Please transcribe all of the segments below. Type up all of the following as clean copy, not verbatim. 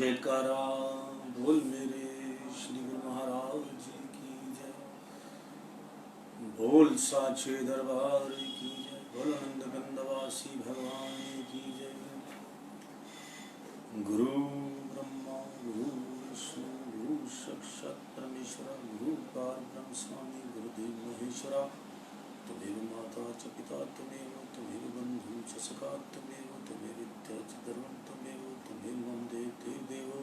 जयकारा बोल मेरे श्री गुरु महाराज जी की जय। बोल साचे दरबार की जय। बोल आनंद गंधवासी भगवान की जय। गुरु ब्रह्मा गुरु विष्णु गुरु साक्षात् परमेश्वर गुरु परब्रह्म स्वामी गुरुदेव महेश्वरा। त्वमेव माता च पिता त्वमेव बंधु च सखा त्वमेव विद्या च धर्मं त्वमेव मम देवो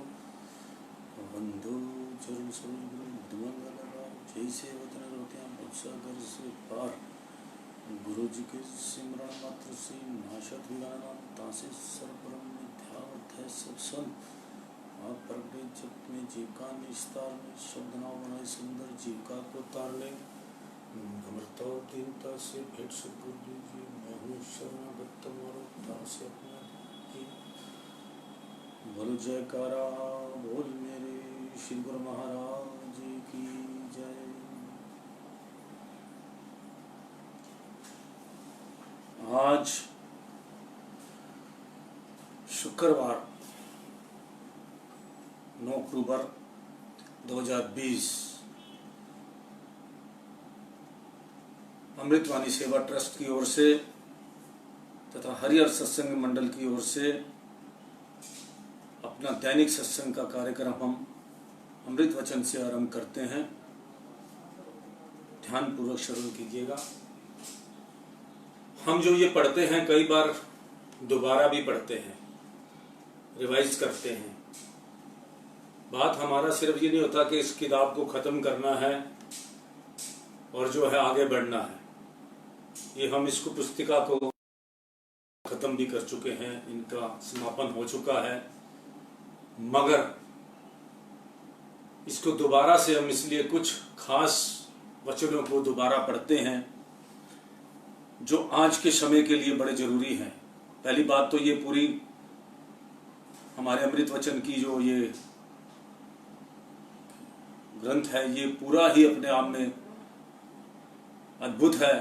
बंधु चरण सरोज गुरु मधुमंगल जय सेवतन रोत्याम उत्सागर से पार। गुरु जी के सिमरण मात्र से नाशत विगाना तासे सर्वब्रह्म मिथ्यावत है सब सन। आप प्रगटे जप में जीव का निस्तार में शब्द नाव बनाए सुंदर जीविका को तार ले। अमृता और दीनता से भेंट सदगुरु दीजिए। मैं हूँ शरणागत तुम्हारो दास अपना की। बोलो जयकारा बोल मेरे श्री गुरु महाराज जी की जय। आज शुक्रवार 9 अक्टूबर 2020 अमृतवाणी सेवा ट्रस्ट की ओर से तथा हरिहर सत्संग मंडल की ओर से अपना दैनिक सत्संग का कार्यक्रम हम अमृत वचन से आरंभ करते हैं। ध्यान पूर्वक श्रवण कीजिएगा। हम जो ये पढ़ते हैं कई बार दोबारा भी पढ़ते हैं, रिवाइज करते हैं। बात हमारा सिर्फ ये नहीं होता कि इस किताब को खत्म करना है और जो है आगे बढ़ना है। ये हम इसको पुस्तिका को खत्म भी कर चुके हैं, इनका समापन हो चुका है, मगर इसको दोबारा से हम इसलिए कुछ खास वचनों को दोबारा पढ़ते हैं जो आज के समय के लिए बड़े जरूरी हैं। पहली बात तो ये पूरी हमारे अमृत वचन की जो ये ग्रंथ है ये पूरा ही अपने आप में अद्भुत है।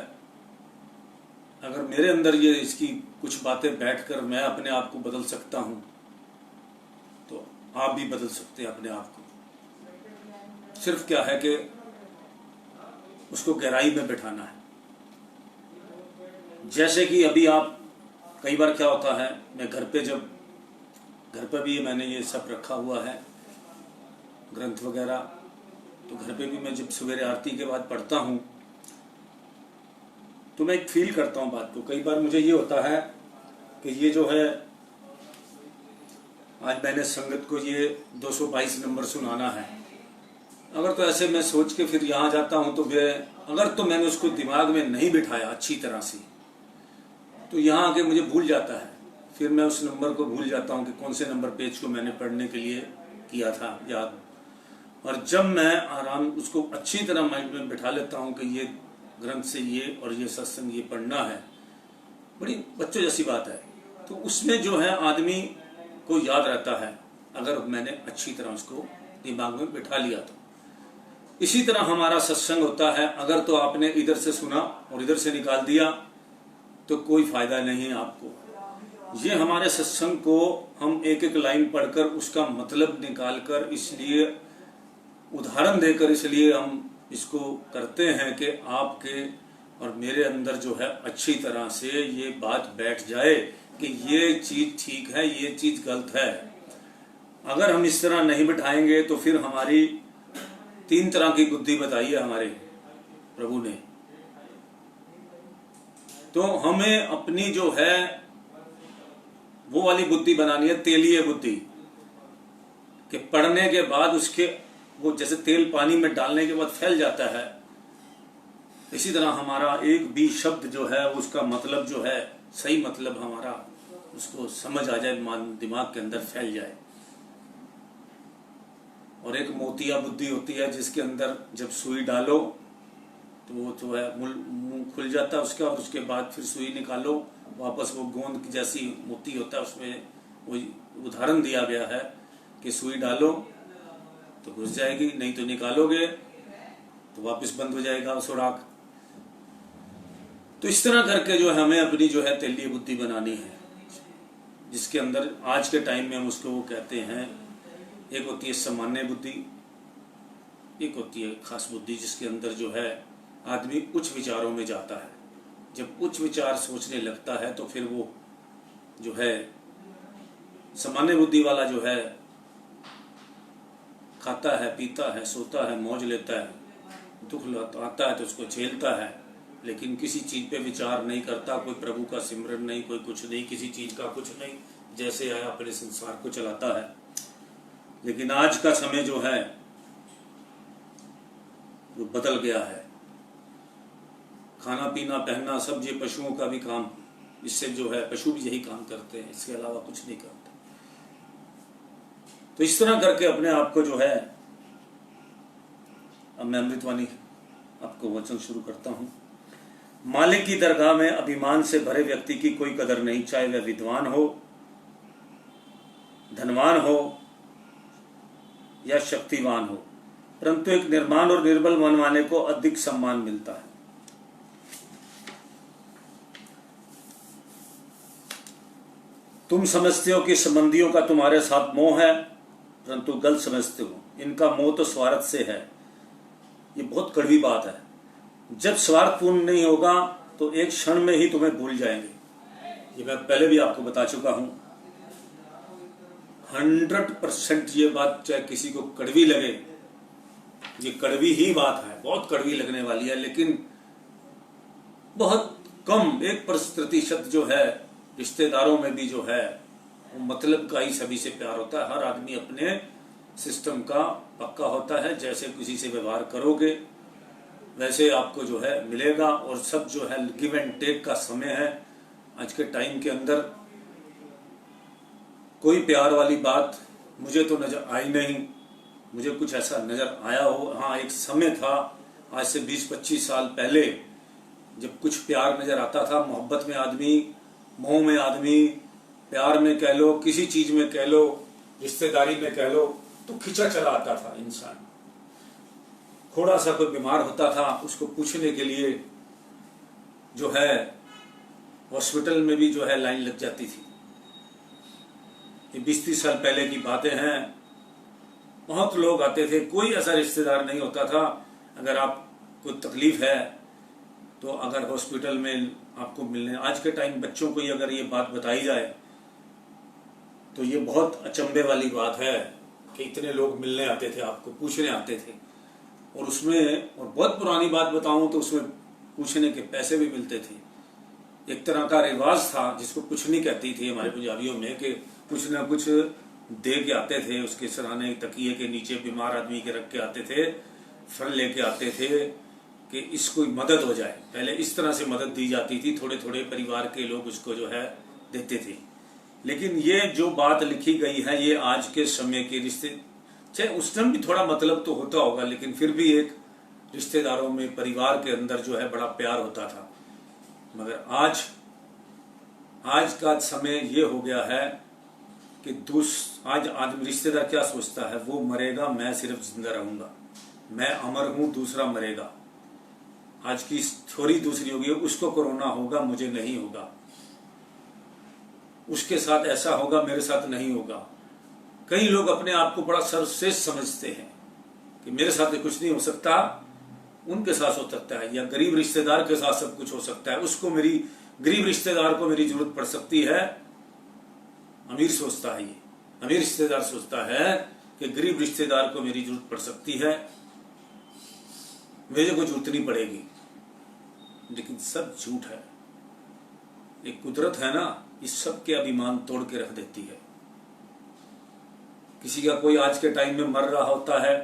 अगर मेरे अंदर ये इसकी कुछ बातें बैठकर मैं अपने आप को बदल सकता हूं तो आप भी बदल सकते हैं अपने आप को। सिर्फ क्या है कि उसको गहराई में बिठाना है। जैसे कि अभी आप कई बार क्या होता है, मैं घर पे भी मैंने ये सब रखा हुआ है ग्रंथ वगैरह, तो घर पे भी मैं जब सवेरे आरती के बाद पढ़ता हूँ तो मैं एक फील करता हूँ बात को। कई बार मुझे ये होता है कि ये जो है आज मैंने संगत को ये 222 नंबर सुनाना है। अगर तो ऐसे मैं सोच के फिर यहाँ जाता हूँ तो अगर तो मैंने उसको दिमाग में नहीं बिठाया अच्छी तरह से तो यहाँ आके मुझे भूल जाता है। फिर मैं उस नंबर को भूल जाता हूँ कि कौन से नंबर पेज को मैंने पढ़ने के लिए किया था याद। और जब मैं आराम उसको अच्छी तरह माइंड में बिठा लेता हूँ कि ये ग्रंथ से ये और ये सत्संग ये पढ़ना है, बड़ी बच्चों जैसी बात है, तो उसमें जो है आदमी को याद रहता है अगर मैंने अच्छी तरह उसको दिमाग में बिठा लिया तो। इसी तरह हमारा सत्संग होता है। अगर तो आपने इधर से सुना और इधर से निकाल दिया तो कोई फायदा नहीं है आपको। ये हमारे सत्संग को हम एक एक लाइन पढ़कर उसका मतलब निकालकर इसलिए उदाहरण देकर इसलिए हम इसको करते हैं कि आपके और मेरे अंदर जो है अच्छी तरह से ये बात बैठ जाए कि ये चीज ठीक है ये चीज गलत है। अगर हम इस तरह नहीं बिठाएंगे तो फिर हमारी 3 तरह की बुद्धि बताई है हमारे प्रभु ने। तो हमें अपनी जो है वो वाली बुद्धि बनानी है, तेलीय बुद्धि, कि पढ़ने के बाद उसके वो जैसे तेल पानी में डालने के बाद फैल जाता है, इसी तरह हमारा एक भी शब्द जो है उसका मतलब जो है सही मतलब हमारा उसको समझ आ जाए, दिमाग के अंदर फैल जाए। और एक मोतिया बुद्धि होती है जिसके अंदर जब सुई डालो तो वो जो है मुंह खुल जाता है उसका, और उसके बाद फिर सुई निकालो वापस वो गोंद की जैसी मोती होता है। उसमें वही उदाहरण दिया गया है कि सुई डालो तो घुस जाएगी, नहीं तो निकालोगे तो वापस बंद हो जाएगा सुराख। तो इस तरह करके जो है हमें अपनी जो है तेलीय बुद्धि बनानी है, जिसके अंदर आज के टाइम में हम उसको वो कहते हैं एक होती है सामान्य बुद्धि, एक होती है खास बुद्धि, जिसके अंदर जो है आदमी उच्च विचारों में जाता है। जब उच्च विचार सोचने लगता है तो फिर वो जो है सामान्य बुद्धि वाला जो है खाता है, पीता है, सोता है, मौज लेता है, दुख आता है तो उसको झेलता है, लेकिन किसी चीज पे विचार नहीं करता, कोई प्रभु का सिमरन नहीं, कोई कुछ नहीं, किसी चीज का कुछ नहीं, जैसे आया अपने संसार को चलाता है। लेकिन आज का समय जो है वो बदल गया है। खाना पीना पहनना सब ये पशुओं का भी काम, इससे जो है पशु भी यही काम करते हैं, इसके अलावा कुछ नहीं करते। तो इस तरह करके अपने आप को जो है, अब मैं अमृतवाणी आपको वचन शुरू करता हूं। मालिक की दरगाह में अभिमान से भरे व्यक्ति की कोई कदर नहीं, चाहे वह विद्वान हो, धनवान हो या शक्तिवान हो, परंतु एक निर्माण और निर्बल मन वाले को अधिक सम्मान मिलता है। तुम समझते हो कि संबंधियों का तुम्हारे साथ मोह है, परंतु गलत समझते हो, इनका मोह तो स्वार्थ से है। ये बहुत कड़वी बात है। जब स्वार्थ पूर्ण नहीं होगा तो एक क्षण में ही तुम्हें भूल जाएंगे। ये मैं पहले भी आपको बता चुका हूं। 100% ये बात, चाहे किसी को कड़वी लगे, ये कड़वी ही बात है, बहुत कड़वी लगने वाली है, लेकिन बहुत कम 1% जो है रिश्तेदारों में भी जो है वो मतलब का ही सभी से प्यार होता है। हर आदमी अपने सिस्टम का पक्का होता है। जैसे किसी से व्यवहार करोगे वैसे आपको जो है मिलेगा, और सब जो है गिव एंड टेक का समय है। आज के टाइम के अंदर कोई प्यार वाली बात मुझे तो नजर आई नहीं। मुझे कुछ ऐसा नजर आया हो, हाँ एक समय था आज से 20-25 साल पहले, जब कुछ प्यार नजर आता था। मोहब्बत में आदमी, मोह में आदमी, प्यार में कह लो, किसी चीज में कह लो, रिश्तेदारी में कह लो, तो खिंचा चला आता था इंसान। थोड़ा सा कोई बीमार होता था, उसको पूछने के लिए जो है हॉस्पिटल में भी जो है लाइन लग जाती थी। ये 20-30 साल पहले की बातें हैं। बहुत लोग आते थे, कोई ऐसा रिश्तेदार नहीं होता था। अगर आपको तकलीफ है तो अगर हॉस्पिटल में आपको मिलने, आज के टाइम बच्चों को ही अगर ये बात बताई जाए तो ये बहुत अचंभे वाली बात है कि इतने लोग मिलने आते थे, आपको पूछने आते थे। और उसमें, और बहुत पुरानी बात बताऊं तो उसमें पूछने के पैसे भी मिलते थे। एक तरह का रिवाज था जिसको पुछनी कहती थी हमारे पंजाबियों में, कि कुछ ना कुछ दे के आते थे। उसके सराहने तकिए के नीचे बीमार आदमी के रख के आते थे, फल लेके आते थे कि इसको मदद हो जाए। पहले इस तरह से मदद दी जाती थी, थोड़े थोड़े परिवार के लोग उसको जो है देते थे। लेकिन ये जो बात लिखी गई है ये आज के समय के रिश्ते, चाहे उस टाइम भी थोड़ा मतलब तो होता होगा, लेकिन फिर भी एक रिश्तेदारों में, परिवार के अंदर जो है बड़ा प्यार होता था। मगर आज का समय ये हो गया है कि आज आदमी, रिश्तेदार क्या सोचता है, वो मरेगा मैं सिर्फ जिंदा रहूंगा, मैं अमर हूं दूसरा मरेगा। आज की थ्योरी दूसरी होगी, उसको कोरोना होगा मुझे नहीं होगा, उसके साथ ऐसा होगा मेरे साथ नहीं होगा। कई लोग अपने आप को बड़ा सर्वश्रेष्ठ समझते हैं कि मेरे साथ कुछ नहीं हो सकता, उनके साथ हो सकता है, या गरीब रिश्तेदार के साथ सब कुछ हो सकता है, उसको मेरी, गरीब रिश्तेदार को मेरी जरूरत पड़ सकती है। अमीर सोचता है, ये अमीर रिश्तेदार सोचता है कि गरीब रिश्तेदार को मेरी जरूरत पड़ सकती है, मुझे कोई जरूरत नहीं पड़ेगी। लेकिन सब झूठ है। एक कुदरत है ना, इस सब के अभिमान तोड़ के रख देती है। किसी का कोई आज के टाइम में मर रहा होता है,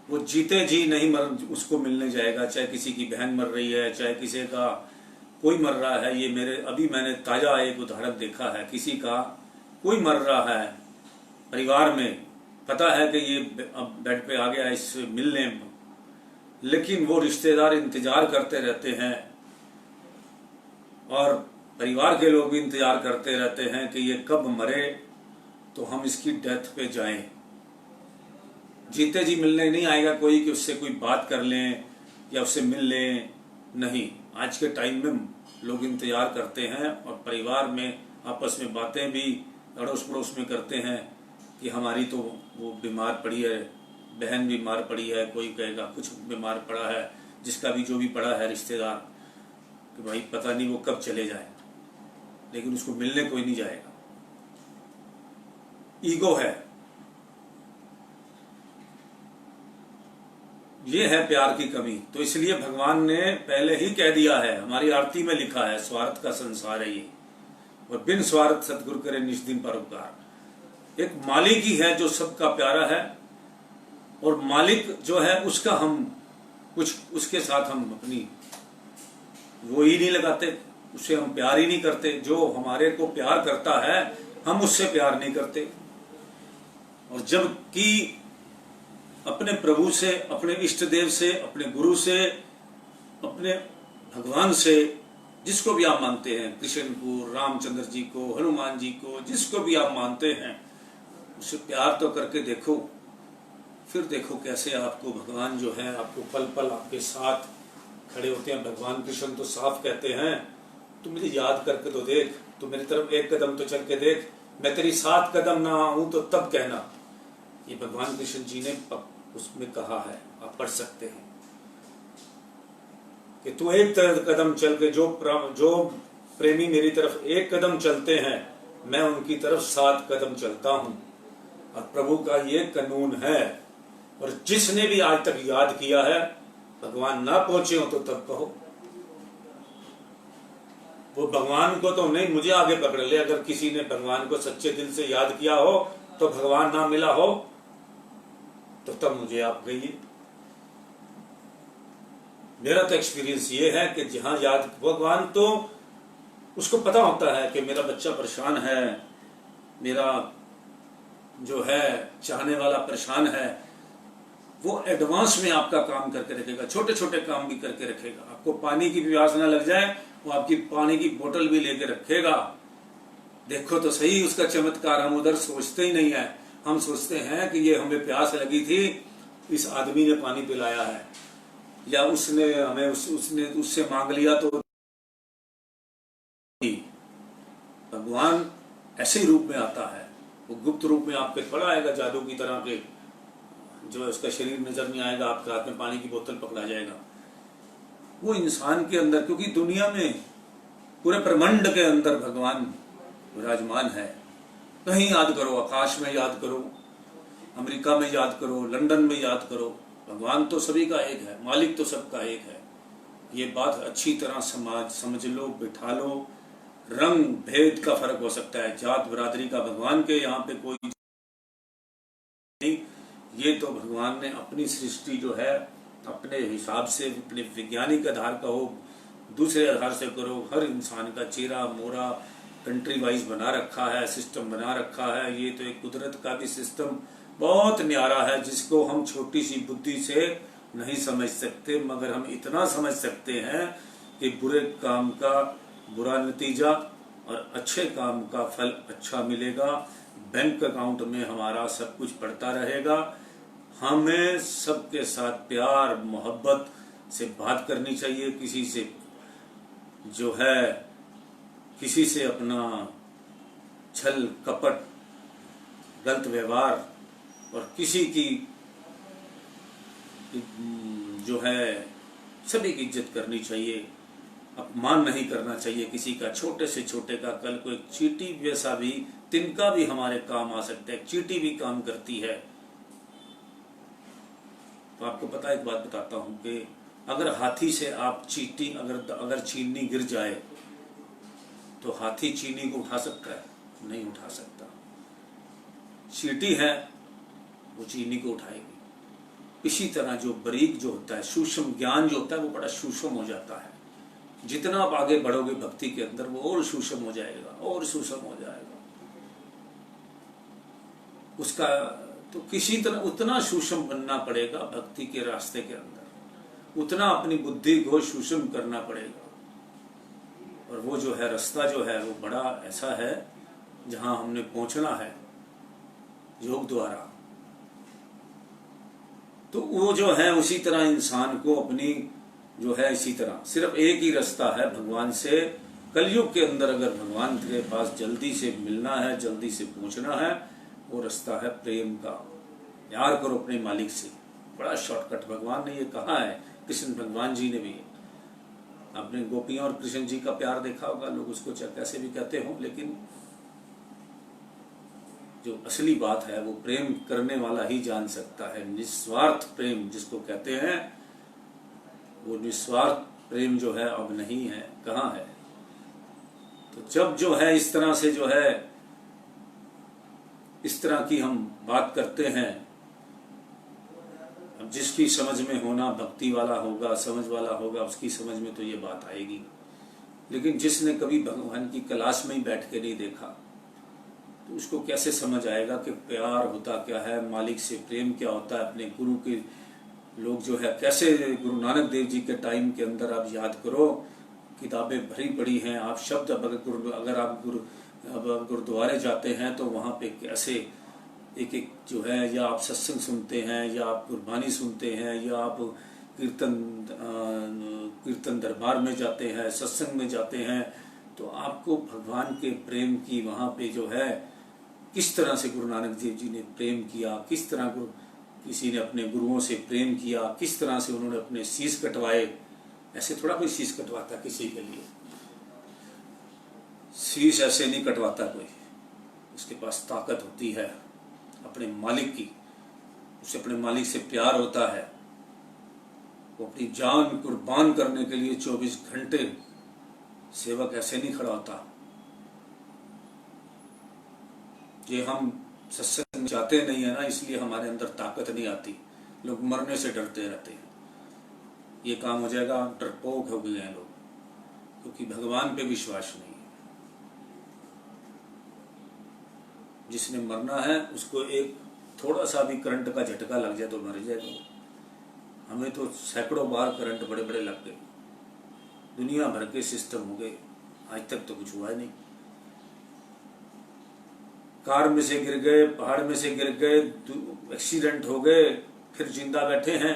वो जीते जी नहीं मर, उसको मिलने जाएगा। चाहे किसी की बहन मर रही है, चाहे किसी का कोई मर रहा है। ये मेरे अभी मैंने ताजा एक उदाहरण देखा है, किसी का कोई मर रहा है परिवार में, पता है कि ये अब बेड पे आ गया इससे मिलने, लेकिन वो रिश्तेदार इंतजार करते रहते हैं और परिवार के लोग भी इंतजार करते रहते हैं कि ये कब मरे तो हम इसकी डेथ पे जाएं। जीते जी मिलने नहीं आएगा कोई कि उससे कोई बात कर लें या उससे मिल लें, नहीं। आज के टाइम में लोग इंतजार करते हैं और परिवार में आपस में बातें भी अड़ोस पड़ोस में करते हैं कि हमारी तो वो बीमार पड़ी है, बहन बीमार पड़ी है, कोई कहेगा कुछ बीमार पड़ा है, जिसका भी जो भी पड़ा है रिश्तेदार, कि भाई पता नहीं वो कब चले जाए, लेकिन उसको मिलने कोई नहीं जाएगा। ईगो है, ये है प्यार की कमी। तो इसलिए भगवान ने पहले ही कह दिया है, हमारी आरती में लिखा है, स्वार्थ का संसार है ये, और बिन स्वार्थ सतगुरु करे निज दिन परोपकार। एक मालिक ही है जो सबका प्यारा है, और मालिक जो है उसका हम कुछ उसके साथ हम अपनी वो ही नहीं लगाते, उससे हम प्यार ही नहीं करते। जो हमारे को प्यार करता है हम उससे प्यार नहीं करते। और जबकि अपने प्रभु से, अपने इष्ट देव से, अपने गुरु से, अपने भगवान से, जिसको भी आप मानते हैं, कृष्ण को, रामचंद्र जी को, हनुमान जी को, जिसको भी आप मानते हैं, उससे प्यार तो करके देखो। फिर देखो कैसे आपको भगवान जो है आपको पल पल आपके साथ खड़े होते हैं। भगवान कृष्ण तो साफ कहते हैं, तू मुझे याद करके तो देख, तू मेरी तरफ एक कदम तो चल के देख, मैं तेरी 7 कदम ना आऊं तो तब कहना। ये भगवान कृष्ण जी ने उसमें कहा है, आप पढ़ सकते हैं कि तू एक कदम चल के, जो प्रेमी मेरी तरफ एक कदम चलते हैं, मैं उनकी तरफ 7 कदम चलता हूं। और प्रभु का ये कानून है। और जिसने भी आज तक याद किया है, भगवान ना पहुंचे हो तो तब कहो। वो भगवान को तो नहीं, मुझे आगे पकड़ ले। अगर किसी ने भगवान को सच्चे दिल से याद किया हो, तो भगवान ना मिला हो, तो तब मुझे आप कहिए। मेरा तो एक्सपीरियंस ये है कि जहां याद, भगवान तो उसको पता होता है कि मेरा बच्चा परेशान है, मेरा जो है चाहने वाला परेशान है, वो एडवांस में आपका काम करके रखेगा, छोटे छोटे काम भी करके रखेगा। आपको पानी की प्यास ना लग जाए, वो आपकी पानी की बोतल भी लेके रखेगा। देखो तो सही उसका चमत्कार। हम उधर सोचते ही नहीं है, हम सोचते हैं कि ये हमें प्यास लगी थी, इस आदमी ने पानी पिलाया है, या उसने हमें उसने उससे मांग लिया। तो भगवान ऐसे रूप में आता है, वो गुप्त रूप में आपके थोड़ा आएगा, जादू की तरह के, जो उसका शरीर नजर नहीं आएगा, आपके हाथ में पानी की बोतल पकड़ा जाएगा। वो इंसान के अंदर, क्योंकि दुनिया में पूरे ब्रह्मांड के अंदर भगवान विराजमान है। कहीं याद करो, आकाश में याद करो, अमेरिका में याद करो, लंदन में याद करो, भगवान तो सभी का एक है, मालिक तो सबका एक है। ये बात अच्छी तरह समझ लो, बिठा लो। रंग भेद का फर्क हो सकता है, जात बिरादरी का भगवान के यहाँ पे कोई नहीं। ये तो भगवान ने अपनी सृष्टि जो है अपने हिसाब से, अपने वैज्ञानिक आधार का हो, दूसरे आधार से करो, हर इंसान का चेहरा मोरा कंट्री वाइज बना रखा है, सिस्टम बना रखा है। ये तो एक कुदरत का भी सिस्टम बहुत न्यारा है, जिसको हम छोटी सी बुद्धि से नहीं समझ सकते, मगर हम इतना समझ सकते हैं कि बुरे काम का बुरा नतीजा और अच्छे काम का फल अच्छा मिलेगा। बैंक अकाउंट में हमारा सब कुछ बढ़ता रहेगा। हमें सबके साथ प्यार मोहब्बत से बात करनी चाहिए। किसी से जो है, किसी से अपना छल कपट गलत व्यवहार और किसी की जो है सभी की इज्जत करनी चाहिए, अपमान नहीं करना चाहिए किसी का, छोटे से छोटे का। कल को एक चींटी जैसा भी, तिनका भी हमारे काम आ सकता है, चींटी भी काम करती है। तो आपको पता है, एक बात बताता हूं कि अगर हाथी से आप चींटी, अगर चीनी गिर जाए तो हाथी चीनी को उठा सकता है? नहीं उठा सकता। चींटी है वो चीनी को उठाएगी। इसी तरह जो बारीक जो होता है, सूक्ष्म ज्ञान जो होता है, वो बड़ा सूक्ष्म हो जाता है। जितना आप आगे बढ़ोगे भक्ति के अंदर, वो और सूक्ष्म हो जाएगा, और सूक्ष्म हो जाएगा उसका। तो किसी तरह उतना सूक्ष्म बनना पड़ेगा भक्ति के रास्ते के अंदर, उतना अपनी बुद्धि को सूक्ष्म करना पड़ेगा। और वो जो है रास्ता जो है वो बड़ा ऐसा है जहां हमने पहुंचना है योग द्वारा। तो वो जो है उसी तरह इंसान को अपनी जो है, इसी तरह सिर्फ एक ही रास्ता है भगवान से। कलयुग के अंदर अगर भगवान के पास जल्दी से मिलना है, जल्दी से पहुंचना है, वो रास्ता है प्रेम का। प्यार करो अपने मालिक से, बड़ा शॉर्टकट भगवान ने ये कहा है, कृष्ण भगवान जी ने भी। आपने गोपियां और कृष्ण जी का प्यार देखा होगा, लोग उसको कैसे भी कहते हो, लेकिन जो असली बात है वो प्रेम करने वाला ही जान सकता है। निस्वार्थ प्रेम जिसको कहते हैं, वो निस्वार्थ प्रेम जो है अब नहीं है, कहाँ है। तो जब जो है इस तरह से जो है इस तरह की हम बात करते हैं, अब जिसकी समझ में होना भक्ति वाला होगा, समझ वाला होगा, उसकी समझ में तो ये बात आएगी। लेकिन जिसने कभी भगवान की क्लास में ही बैठ के नहीं देखा, तो उसको कैसे समझ आएगा कि प्यार होता क्या है, मालिक से प्रेम क्या होता है। अपने गुरु के लोग जो है कैसे, गुरु नानक देव जी के टाइम के अंदर आप याद करो, किताबें भरी पड़ी हैं। आप शब्द अगर आप गुरुद्वारे जाते हैं तो वहाँ पे कैसे एक एक जो है, या आप सत्संग सुनते हैं, या आप गुरबानी सुनते हैं, या आप कीर्तन दरबार में जाते हैं, सत्संग में जाते हैं, तो आपको भगवान के प्रेम की वहाँ पे जो है किस तरह से गुरु नानक देव जी ने प्रेम किया, किस तरह किसी ने अपने गुरुओं से प्रेम किया, किस तरह से उन्होंने अपने शीश कटवाए। ऐसे थोड़ा कोई शीश कटवाता किसी के लिए, शीश ऐसे नहीं कटवाता कोई। उसके पास ताकत होती है अपने मालिक की, उसे अपने मालिक से प्यार होता है। वो अपनी जान कुर्बान करने के लिए 24 घंटे, सेवक ऐसे नहीं खड़ा होता। ये हम सत्संग चाहते नहीं है ना, इसलिए हमारे अंदर ताकत नहीं आती, लोग मरने से डरते रहते हैं। ये काम हो जाएगा, डरपोक हो गए हैं लोग, क्योंकि भगवान पे विश्वास नहीं है। जिसने मरना है उसको एक थोड़ा सा भी करंट का झटका लग जाए तो मर जाएगा। हमें तो सैकड़ों बार करंट बड़े बड़े लग गए, दुनिया भर के सिस्टम हो गए, आज तक तो कुछ हुआ नहीं। कार में से गिर गए, पहाड़ में से गिर गए, एक्सीडेंट हो गए, फिर जिंदा बैठे हैं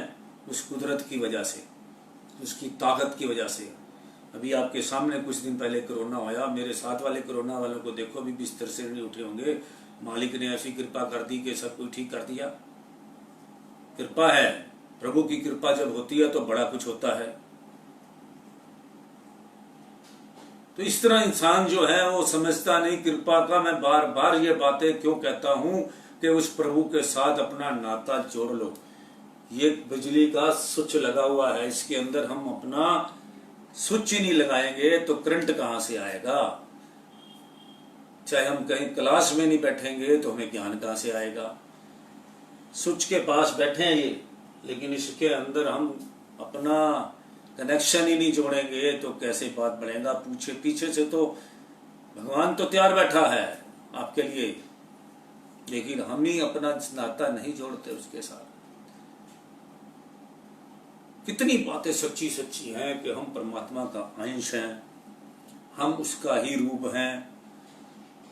उस कुदरत की वजह से, उसकी ताकत की वजह से। अभी आपके सामने कुछ दिन पहले कोरोना आया, मेरे साथ वाले कोरोना वालों को देखो, अभी बिस्तर से नहीं उठे होंगे। मालिक ने ऐसी कृपा कर दी कि सब कुछ ठीक कर दिया। कृपा है, प्रभु की कृपा जब होती है तो बड़ा कुछ होता है। तो इस तरह इंसान जो है वो समझता नहीं कृपा का। मैं बार बार ये बातें क्यों कहता हूं कि उस प्रभु के साथ अपना नाता जोड़ लो। ये बिजली का स्विच लगा हुआ है, इसके अंदर हम अपना स्विच ही नहीं लगाएंगे तो करंट कहां से आएगा। चाहे हम कहीं क्लास में नहीं बैठेंगे तो हमें ज्ञान कहां से आएगा। स्विच के पास बैठे हैं ये, लेकिन इसके अंदर हम अपना कनेक्शन ही नहीं जोड़ेंगे तो कैसे बात बढ़ेगा। पीछे से तो भगवान तो तैयार बैठा है आपके लिए, लेकिन हम ही अपना नाता नहीं जोड़ते उसके साथ। कितनी बातें सच्ची सच्ची हैं कि हम परमात्मा का अंश हैं, हम उसका ही रूप हैं,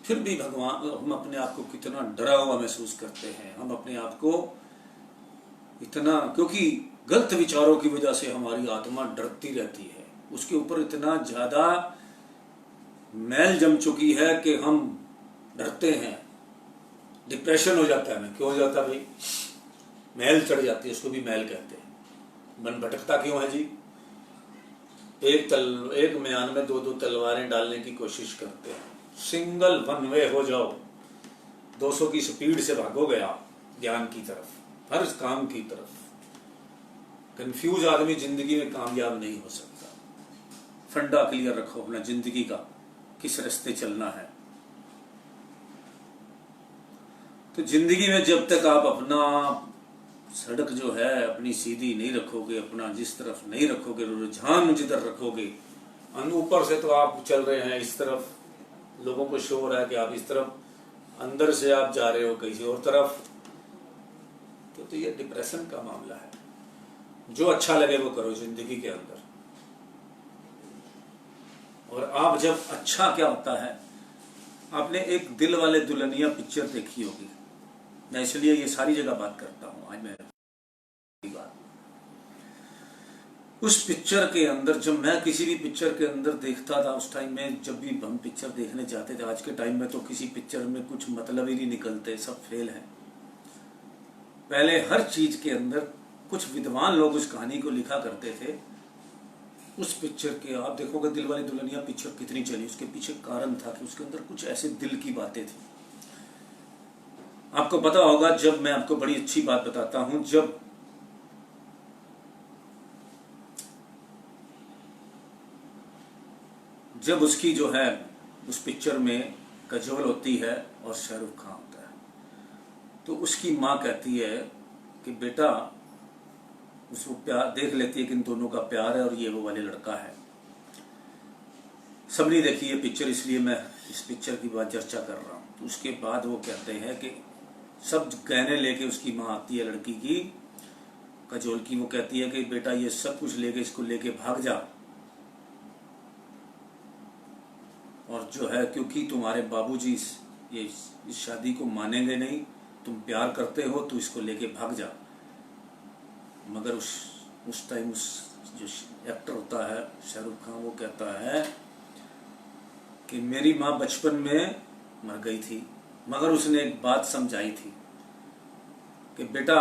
फिर भी भगवान हम अपने आप को कितना डरा हुआ महसूस करते हैं। हम अपने आप को इतना, क्योंकि गलत विचारों की वजह से हमारी आत्मा डरती रहती है, उसके ऊपर इतना ज्यादा मैल जम चुकी है कि हम डरते हैं। डिप्रेशन हो जाता है। हमें क्यों हो जाता है भाई? मैल चढ़ जाती है, उसको भी मैल कहते हैं। मन भटकता क्यों है जी? एक म्यान में दो तलवारें डालने की कोशिश करते हैं। सिंगल वन वे हो जाओ, 200 की स्पीड से भागोगे आप ज्ञान की तरफ, हर काम की तरफ। कंफ्यूज आदमी जिंदगी में कामयाब नहीं हो सकता। फंडा क्लियर रखो अपना जिंदगी का, किस रास्ते चलना है। तो जिंदगी में जब तक आप अपना सड़क जो है अपनी सीधी नहीं रखोगे, अपना जिस तरफ नहीं रखोगे, रुझान जिधर रखोगे, ऊपर से तो आप चल रहे हैं इस तरफ, लोगों को शो हो रहा है कि आप इस तरफ, अंदर से आप जा रहे हो किसी और तरफ, तो ये डिप्रेशन का मामला है। जो अच्छा लगे वो करो जिंदगी के अंदर। और आप जब अच्छा क्या होता है, आपने एक दिल वाले दुल्हनिया पिक्चर देखी होगी, मैं इसलिए ये सारी जगह बात करता हूं आज। मैं बात उस पिक्चर के अंदर, जब मैं किसी भी पिक्चर के अंदर देखता था उस टाइम में, जब भी हम पिक्चर देखने जाते थे, आज के टाइम में तो किसी पिक्चर में कुछ मतलब ही नहीं निकलते, सब फेल है। पहले हर चीज के अंदर कुछ विद्वान लोग उस कहानी को लिखा करते थे। उस पिक्चर के आप देखोगे दिलवाले दुल्हनिया पिक्चर कितनी चली, उसके पीछे कारण था कि उसके अंदर कुछ ऐसे दिल की बातें थी। आपको पता होगा, जब मैं आपको बड़ी अच्छी बात बताता हूं, जब उसकी जो है उस पिक्चर में कजोल होती है और शाहरुख खान होता है, तो उसकी माँ कहती है कि बेटा, उसको प्यार देख लेती है कि इन दोनों का प्यार है और ये वो वाले लड़का है। सबने देखी ये पिक्चर, इसलिए मैं इस पिक्चर की बात चर्चा कर रहा हूँ। तो उसके बाद वो कहते हैं कि सब गहने लेके उसकी माँ आती है लड़की की, कजोल की। वो कहती है कि बेटा ये सब कुछ लेके, इसको लेके भाग जा, और जो है क्योंकि तुम्हारे बाबूजी इस शादी को मानेंगे नहीं, तुम प्यार करते हो तो इसको लेके भाग जा। मगर उस टाइम उस जो एक्टर होता है शाहरुख खान, वो कहता है कि मेरी माँ बचपन में मर गई थी, मगर उसने एक बात समझाई थी कि बेटा,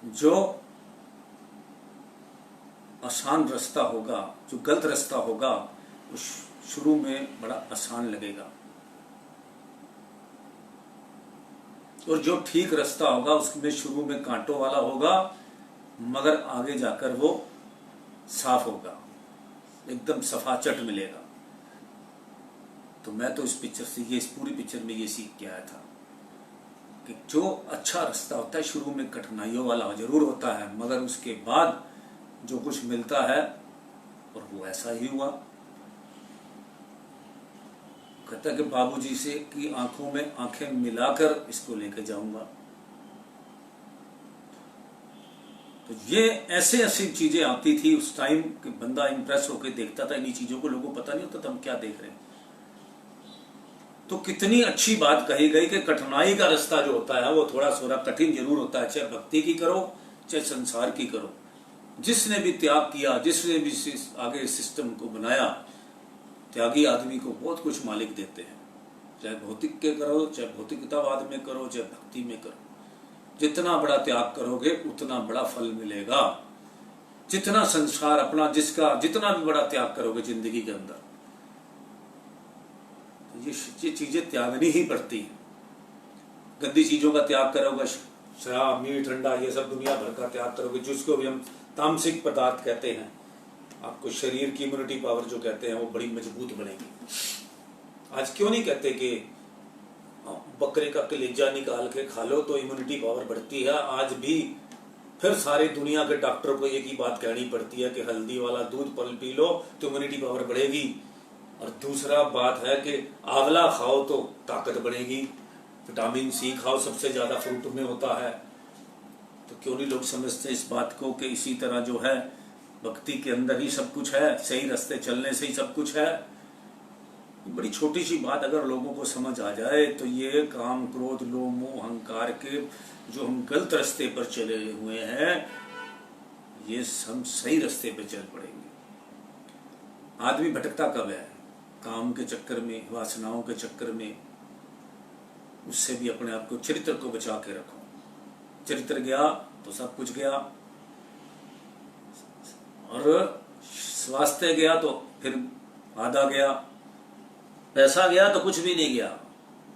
जो आसान रास्ता होगा, जो गलत रास्ता होगा, उस शुरू में बड़ा आसान लगेगा, और जो ठीक रास्ता होगा उसमें शुरू में कांटों वाला होगा, मगर आगे जाकर वो साफ होगा, एकदम सफाचट मिलेगा। तो मैं तो इस पिक्चर से, इस पूरी पिक्चर में ये सीख के आया था कि जो अच्छा रास्ता होता है शुरू में कठिनाइयों वाला जरूर होता है, मगर उसके बाद जो कुछ मिलता है, और वो ऐसा ही हुआ। कहता है कि बाबूजी से की आंखों में आंखें मिलाकर इसको लेके जाऊंगा। तो ये ऐसे ऐसी चीजें आती थी उस टाइम कि बंदा इंप्रेस होकर देखता था। इन्हीं चीजों को लोगों को पता नहीं होता था हम क्या देख रहे हैं। तो कितनी अच्छी बात कही गई कि कठिनाई का रास्ता जो होता है वो थोड़ा थोड़ा कठिन जरूर होता है, चाहे भक्ति की करो चाहे संसार की करो। जिसने भी त्याग किया, जिसने भी आगे सिस्टम को बनाया, त्यागी आदमी को बहुत कुछ मालिक देते हैं। चाहे भौतिक के करो, चाहे भौतिकतावाद में करो, चाहे भक्ति में करो, जितना बड़ा त्याग करोगे उतना बड़ा फल मिलेगा। जितना संसार अपना, जिसका जितना भी बड़ा त्याग करोगे जिंदगी के अंदर, ये चीजें त्यागनी ही पड़ती हैं। गंदी चीजों का त्याग करोगे, शराब, मीट, ठंडा, ये सब दुनिया भर का त्याग करोगे, जिसको भी हम तामसिक पदार्थ कहते हैं, आपको शरीर की इम्यूनिटी पावर जो कहते हैं वो बड़ी मजबूत बनेगी। आज क्यों नहीं कहते कि बकरे का कलेजा निकाल के खा लो तो इम्यूनिटी पावर बढ़ती है? आज भी फिर सारे दुनिया के डॉक्टर को एक ही बात कहनी पड़ती है कि हल्दी वाला दूध पी लो तो इम्यूनिटी पावर बढ़ेगी। और दूसरा बात है कि आंवला खाओ तो ताकत बढ़ेगी, विटामिन सी खाओ, सबसे ज्यादा फ्रूट में होता है। तो क्यों नहीं लोग समझते इस बात को कि इसी तरह जो है भक्ति के अंदर ही सब कुछ है, सही रास्ते चलने से ही सब कुछ है। बड़ी छोटी सी बात अगर लोगों को समझ आ जाए तो ये काम, क्रोध, लोभ, मोह, अहंकार के जो हम गलत रास्ते पर चले हुए हैं, ये हम सही रास्ते पर चल पड़ेंगे। आदमी भटकता कब है? काम के चक्कर में, वासनाओं के चक्कर में। उससे भी अपने आप को, चरित्र को बचा के रखो। चरित्र गया तो सब कुछ गया, और स्वास्थ्य गया तो फिर आधा गया, पैसा गया तो कुछ भी नहीं गया।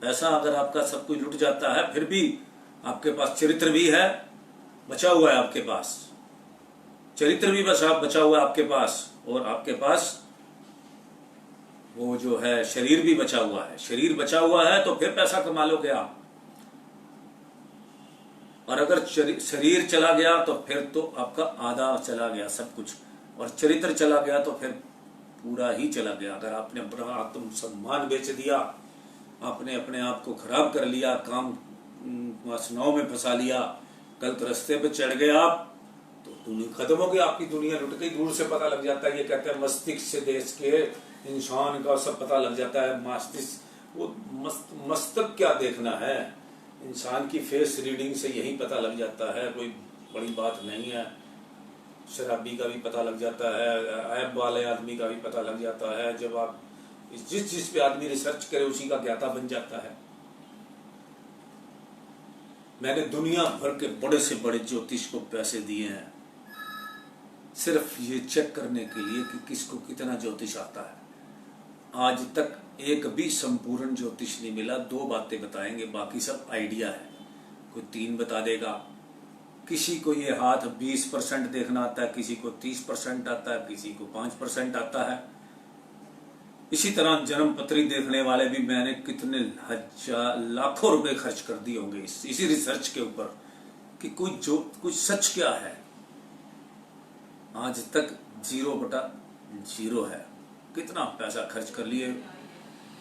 पैसा अगर आपका सब कुछ लुट जाता है फिर भी आपके पास चरित्र भी है, बचा हुआ है आपके पास, चरित्र भी बचा हुआ है आपके पास, और आपके पास वो जो है शरीर भी बचा हुआ है। शरीर बचा हुआ है तो फिर पैसा कमा लोगे आप। और अगर शरीर चला गया तो फिर तो आपका आधा चला गया सब कुछ, और चरित्र चला गया तो फिर पूरा ही चला गया। अगर आपने अपना आत्म सम्मान बेच दिया, आपने अपने आप को खराब कर लिया, काम वासनाओं में फंसा लिया, गलत रास्ते पे चढ़ गए आप, तो दुनिया खत्म हो गई, आपकी दुनिया लुट गई। दूर से पता लग जाता है। ये कहते हैं मस्तिष्क से देश के इंसान का सब पता लग जाता है। मस्तिष्क, वो मस्तक क्या देखना है, इंसान की फेस रीडिंग से यही पता लग जाता है, कोई बड़ी बात नहीं है। शराबी का भी पता लग जाता है, ऐब वाले आदमी का भी पता लग जाता है। जब आप जिस चीज पे आदमी रिसर्च करे उसी का ज्ञाता बन जाता है। मैंने दुनिया भर के बड़े से बड़े ज्योतिष को पैसे दिए हैं सिर्फ ये चेक करने के लिए कि किसको कितना ज्योतिष आता है। आज तक एक भी संपूर्ण ज्योतिष नहीं मिला। 2 बातें बताएंगे, बाकी सब आइडिया है। कोई 3 बता देगा, किसी को ये हाथ 20% देखना आता है, किसी को 30% आता है, किसी को 5% आता है। इसी तरह जन्म पत्री देखने वाले भी मैंने कितने लाखों रुपए खर्च कर दिए होंगे इसी रिसर्च के ऊपर कि कुछ सच क्या है। आज तक 0/0 है। कितना पैसा खर्च कर लिए,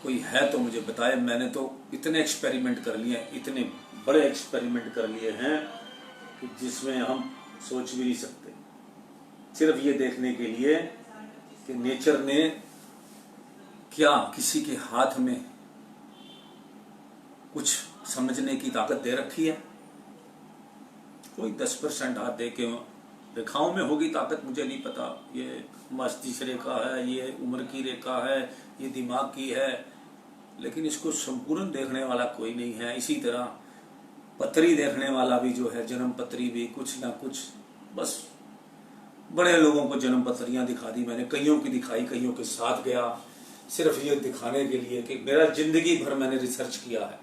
कोई है तो मुझे बताए। मैंने तो इतने एक्सपेरिमेंट कर लिए, इतने बड़े एक्सपेरिमेंट कर लिए हैं कि जिसमें हम सोच भी नहीं सकते। सिर्फ ये देखने के लिए कि नेचर ने क्या किसी के हाथ में कुछ समझने की ताकत दे रखी है। कोई 10% हाथ दे के रेखाओं में होगी ताकत, मुझे नहीं पता। ये मस्तिष्क रेखा है, ये उम्र की रेखा है, ये दिमाग की है, लेकिन इसको संपूर्ण देखने वाला कोई नहीं है। इसी तरह पत्री देखने वाला भी जो है, जन्म पत्री भी कुछ ना कुछ, बस बड़े लोगों को जन्म पत्रियां दिखा दी मैंने, कईयों की दिखाई, कईयों के साथ गया, सिर्फ ये दिखाने के लिए कि मेरा जिंदगी भर मैंने रिसर्च किया है।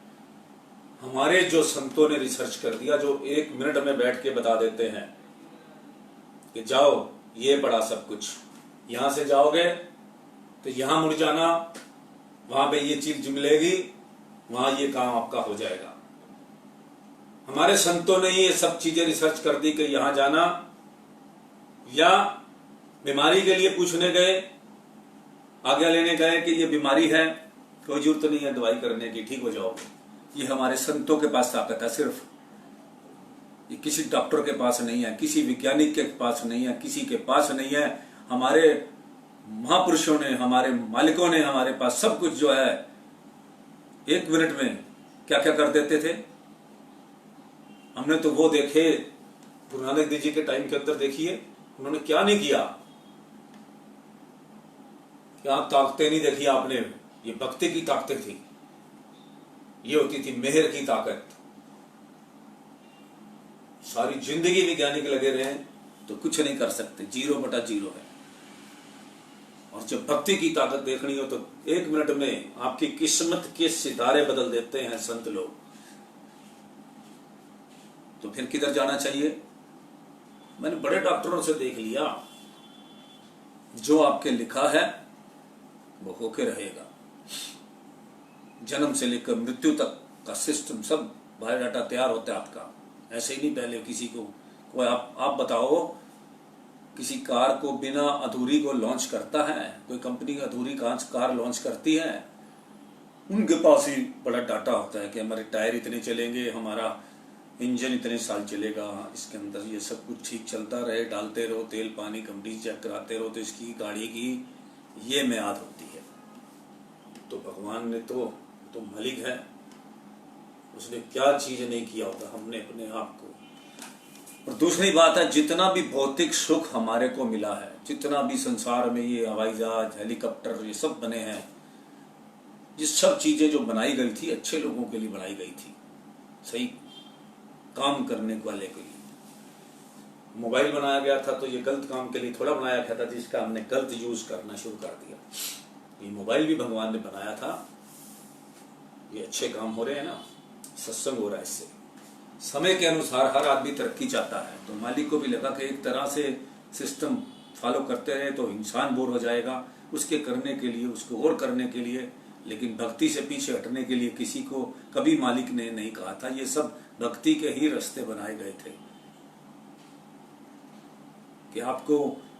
हमारे जो संतों ने रिसर्च कर दिया, जो 1 मिनट में बैठ के बता देते हैं कि जाओ ये पड़ा सब कुछ, यहां से जाओगे तो यहां मुड़ जाना, वहां पे ये चीज मिलेगी, वहां ये काम आपका हो जाएगा। हमारे संतों ने ये सब चीजें रिसर्च कर दी कि यहां जाना, या बीमारी के लिए पूछने गए, आज्ञा लेने गए कि ये बीमारी है, कोई जरूरत नहीं है दवाई करने की, ठीक हो जाओगे। ये हमारे संतों के पास ताकत है सिर्फ। ये किसी डॉक्टर के पास नहीं है, किसी वैज्ञानिक के पास नहीं है, किसी के पास नहीं है। हमारे महापुरुषों ने, हमारे मालिकों ने हमारे पास सब कुछ जो है 1 मिनट में क्या क्या कर देते थे। हमने तो वो देखे, गुरु नानक देव जी के टाइम के अंदर देखिए उन्होंने क्या नहीं किया। क्या ताकतें नहीं देखी आपने, ये भक्ति की ताकतें थी, ये होती थी मेहर की ताकत। सारी जिंदगी वैज्ञानिक लगे रहे तो कुछ नहीं कर सकते, 0/0 है। और जब भक्ति की ताकत देखनी हो तो 1 मिनट में आपकी किस्मत के सितारे बदल देते हैं संत लोग। तो फिर किधर जाना चाहिए? मैंने बड़े डॉक्टरों से देख लिया, जो आपके लिखा है वो होके रहेगा। जन्म से लेकर मृत्यु तक का सिस्टम, सब बायोडाटा तैयार होता है आपका। ऐसे ही नहीं पहले किसी को कोई आप बताओ, किसी कार को बिना अधूरी को लॉन्च करता है? कोई कंपनी अधूरी कार लॉन्च करती है? उनके पास ही बड़ा डाटा होता है कि हमारे टायर इतने चलेंगे, हमारा इंजन इतने साल चलेगा, इसके अंदर ये सब कुछ ठीक चलता रहे, डालते रहो तेल पानी, कंपनी चेक कराते रहो, तो इसकी गाड़ी की ये मियाद होती है। तो भगवान ने तो मालिक है, उसने क्या चीज नहीं किया होता हमने अपने आप को। और दूसरी बात है, जितना भी भौतिक सुख हमारे को मिला है, जितना भी संसार में ये हवाई जहाज, हेलीकॉप्टर, ये सब बने हैं, ये सब चीजें जो बनाई गई थी अच्छे लोगों के लिए बनाई गई थी, सही काम करने वाले के लिए। मोबाइल बनाया गया था तो ये गलत काम के लिए थोड़ा बनाया गया था, जिसका हमने गलत यूज करना शुरू कर दिया। ये मोबाइल भी भगवान ने बनाया था, ये अच्छे काम हो रहे हैं ना, सत्संग हो रहा है इससे। समय के अनुसार हर आदमी तरक्की चाहता है, तो मालिक को भी लगा कि एक तरह से सिस्टम फॉलो करते रहे तो इंसान बोर हो जाएगा, उसके करने के लिए, उसको और करने के लिए। लेकिन भक्ति से पीछे हटने के लिए किसी को कभी मालिक ने नहीं कहा था। ये सब भक्ति के ही रास्ते बनाए गए थे कि आपको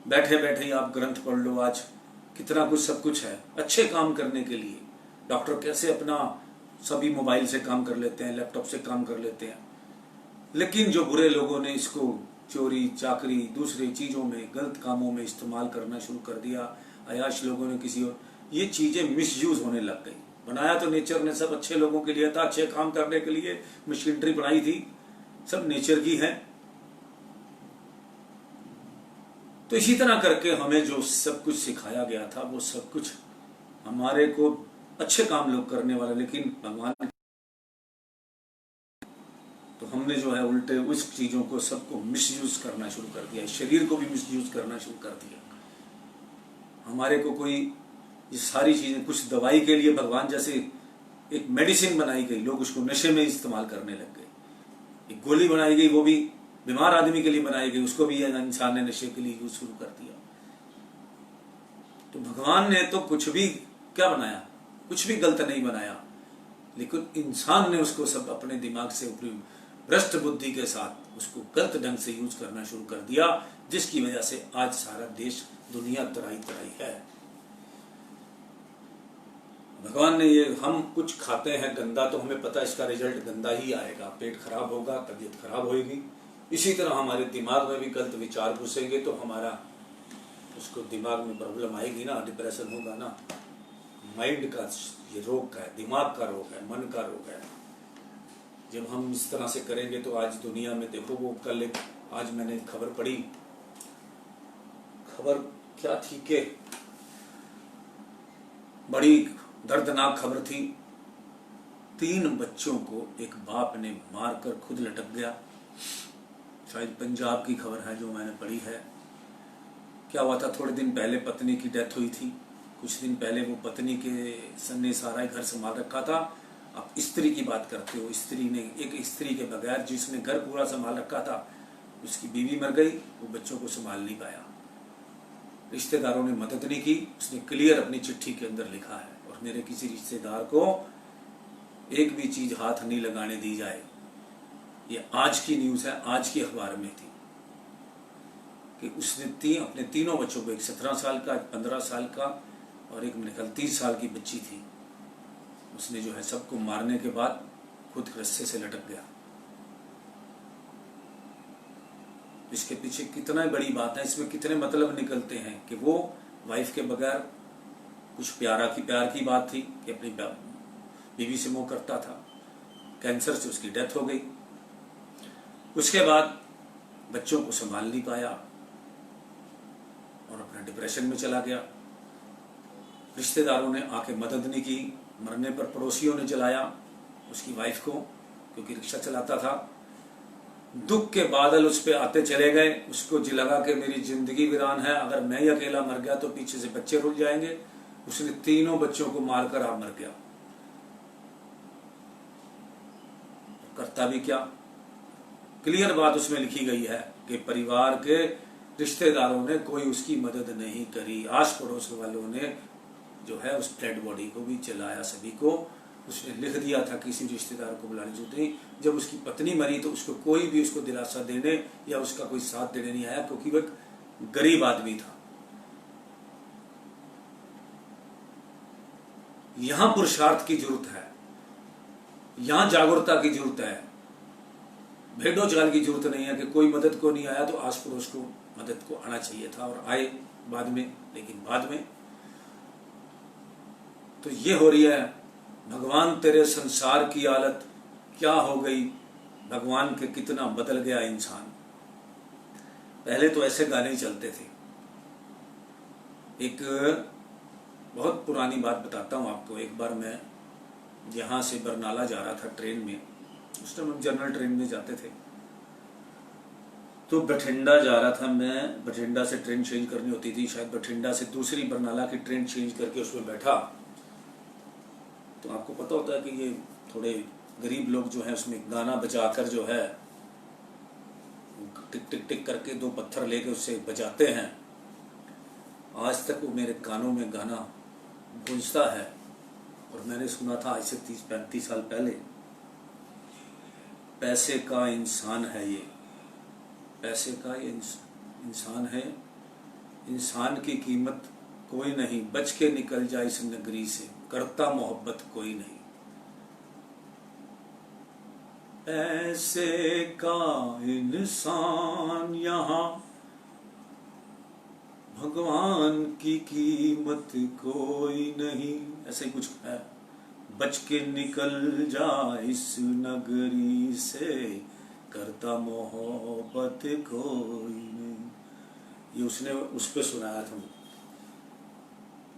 बैठे बैठे ही आप ग्रंथ पढ़ लो। आज कितना कुछ सब कुछ है अच्छे काम करने के लिए। डॉक्टर कैसे अपना सभी मोबाइल से काम कर लेते हैं, लैपटॉप से काम कर लेते हैं, लेकिन जो बुरे लोगों ने इसको चोरी चाकरी दूसरी चीजों में, गलत कामों में इस्तेमाल करना शुरू कर दिया। अयाश लोगों ने किसी और, ये चीजें मिसयूज होने लग गई। बनाया तो नेचर ने सब अच्छे लोगों के लिए था, अच्छे काम करने के लिए मशीनरी बनाई थी, सब नेचर की है। तो इसी तरह करके हमें जो सब कुछ सिखाया गया था वो सब कुछ हमारे को अच्छे काम लोग करने वाले, लेकिन भगवान, तो हमने जो है उल्टे उस चीजों को सबको मिसयूज करना शुरू कर दिया, शरीर को भी मिसयूज करना शुरू कर दिया। हमारे को कोई ये सारी चीजें, कुछ दवाई के लिए भगवान जैसे एक मेडिसिन बनाई गई, लोग उसको नशे में इस्तेमाल करने लग गए। एक गोली बनाई गई, वो भी बीमार आदमी के लिए बनाई गई, उसको भी इंसान ने नशे के लिए यूज शुरू कर दिया। तो भगवान ने तो कुछ भी क्या बनाया, कुछ भी गलत नहीं बनाया, लेकिन इंसान ने उसको सब अपने दिमाग से भ्रष्ट बुद्धि के साथ उसको गलत ढंग से यूज करना शुरू कर दिया, जिसकी वजह से आज सारा देश, दुनिया तराई तराई है। भगवान ने ये, हम कुछ खाते हैं गंदा तो हमें पता है इसका रिजल्ट गंदा ही आएगा, पेट खराब होगा, तबीयत खराब होगी। इसी तरह हमारे दिमाग में भी गलत विचार घुसेंगे तो हमारा उसको दिमाग में प्रॉब्लम आएगी ना, डिप्रेशन होगा ना। माइंड का ये रोग है, दिमाग का रोग है, मन का रोग है। जब हम इस तरह से करेंगे तो आज दुनिया में देखो, वो कल आज मैंने खबर पढ़ी, खबर क्या थी कि बड़ी दर्दनाक खबर थी, 3 बच्चों को एक बाप ने मारकर खुद लटक गया। शायद पंजाब की खबर है जो मैंने पढ़ी है। क्या हुआ था, थोड़े दिन पहले पत्नी की डेथ हुई थी, कुछ दिन पहले वो पत्नी के सन ने सारा घर संभाल रखा था। अब स्त्री की बात करते हो, स्त्री ने, एक स्त्री के बगैर जिसने घर पूरा संभाल रखा था, उसकी बीवी मर गई, वो बच्चों को संभाल नहीं पाया। रिश्तेदारों ने मदद नहीं की, उसने क्लियर अपनी चिट्ठी के अंदर लिखा है, और मेरे किसी रिश्तेदार को एक भी चीज हाथ नहीं लगाने दी जाए। ये आज की न्यूज है, आज की अखबार में थी कि उसने अपने तीनों बच्चों को, एक 17 साल का, 15 साल का और एक मेरे ख्याल 30 साल की बच्ची थी, उसने जो है सबको मारने के बाद खुद रस्से से लटक गया। इसके पीछे कितना बड़ी बात है, इसमें कितने मतलब निकलते हैं कि वो वाइफ के बगैर, कुछ प्यार की बात थी कि अपनी बीवी से मोह करता था, कैंसर से उसकी डेथ हो गई। उसके बाद बच्चों को संभाल नहीं पाया और अपना डिप्रेशन में चला गया। रिश्तेदारों ने आके मदद नहीं की, मरने पर पड़ोसियों ने जलाया उसकी वाइफ को, क्योंकि रिक्शा चलाता था। दुख के बादल उस पे आते चले गए, उसको लगा कि मेरी जिंदगी वीरान है, अगर मैं ही अकेला मर गया तो पीछे से बच्चे रुल जाएंगे। उसने 3 बच्चों को मारकर आप मर गया। करता भी क्या, क्लियर बात उसमें लिखी गई है कि परिवार के रिश्तेदारों ने कोई उसकी मदद नहीं करी, आस पड़ोस वालों ने जो है उस डेड बॉडी को भी जलाया, सभी को। उसने लिख दिया था किसी रिश्तेदार को बुलाने जरूरत नहीं। जब उसकी पत्नी मरी तो उसको कोई भी उसको दिलासा देने या उसका कोई साथ देने नहीं आया, क्योंकि वो एक गरीब आदमी था। यहां पुरुषार्थ की जरूरत है, यहां जागरूकता की जरूरत है। भेड़ो चाल की जरूरत नहीं है कि कोई मदद को नहीं आया तो आस पड़ोस को मदद को आना चाहिए था, और आए बाद में, लेकिन बाद में तो ये हो रही है। भगवान तेरे संसार की हालत क्या हो गई, भगवान के कितना बदल गया इंसान। पहले तो ऐसे गाने ही चलते थे। एक बहुत पुरानी बात बताता हूं आपको। एक बार मैं यहां से बरनाला जा रहा था ट्रेन में, उस टाइम हम जनरल ट्रेन में जाते थे, तो बठिंडा जा रहा था मैं। बठिंडा से ट्रेन चेंज करनी होती थी, शायद बठिंडा से दूसरी बरनाला की ट्रेन चेंज करके उसमें बैठा। तो आपको पता होता है कि ये थोड़े गरीब लोग जो है उसमें गाना बजाकर जो है टिक टिक टिक करके 2 पत्थर लेके उससे बजाते हैं। आज तक वो मेरे कानों में गाना गूंजता है, और मैंने सुना था आज से 30-35 साल पहले। पैसे का इंसान है ये, पैसे का ये इंसान है, इंसान की कीमत कोई नहीं, बच के निकल जाए इस नगरी से, करता मोहब्बत कोई नहीं। पैसे का इंसान यहाँ, भगवान की कीमत कोई नहीं, ऐसे ही कुछ है। बच के निकल जा इस नगरी से, करता मोहब्बत कोई नहीं। ये उसने उस पर सुनाया था।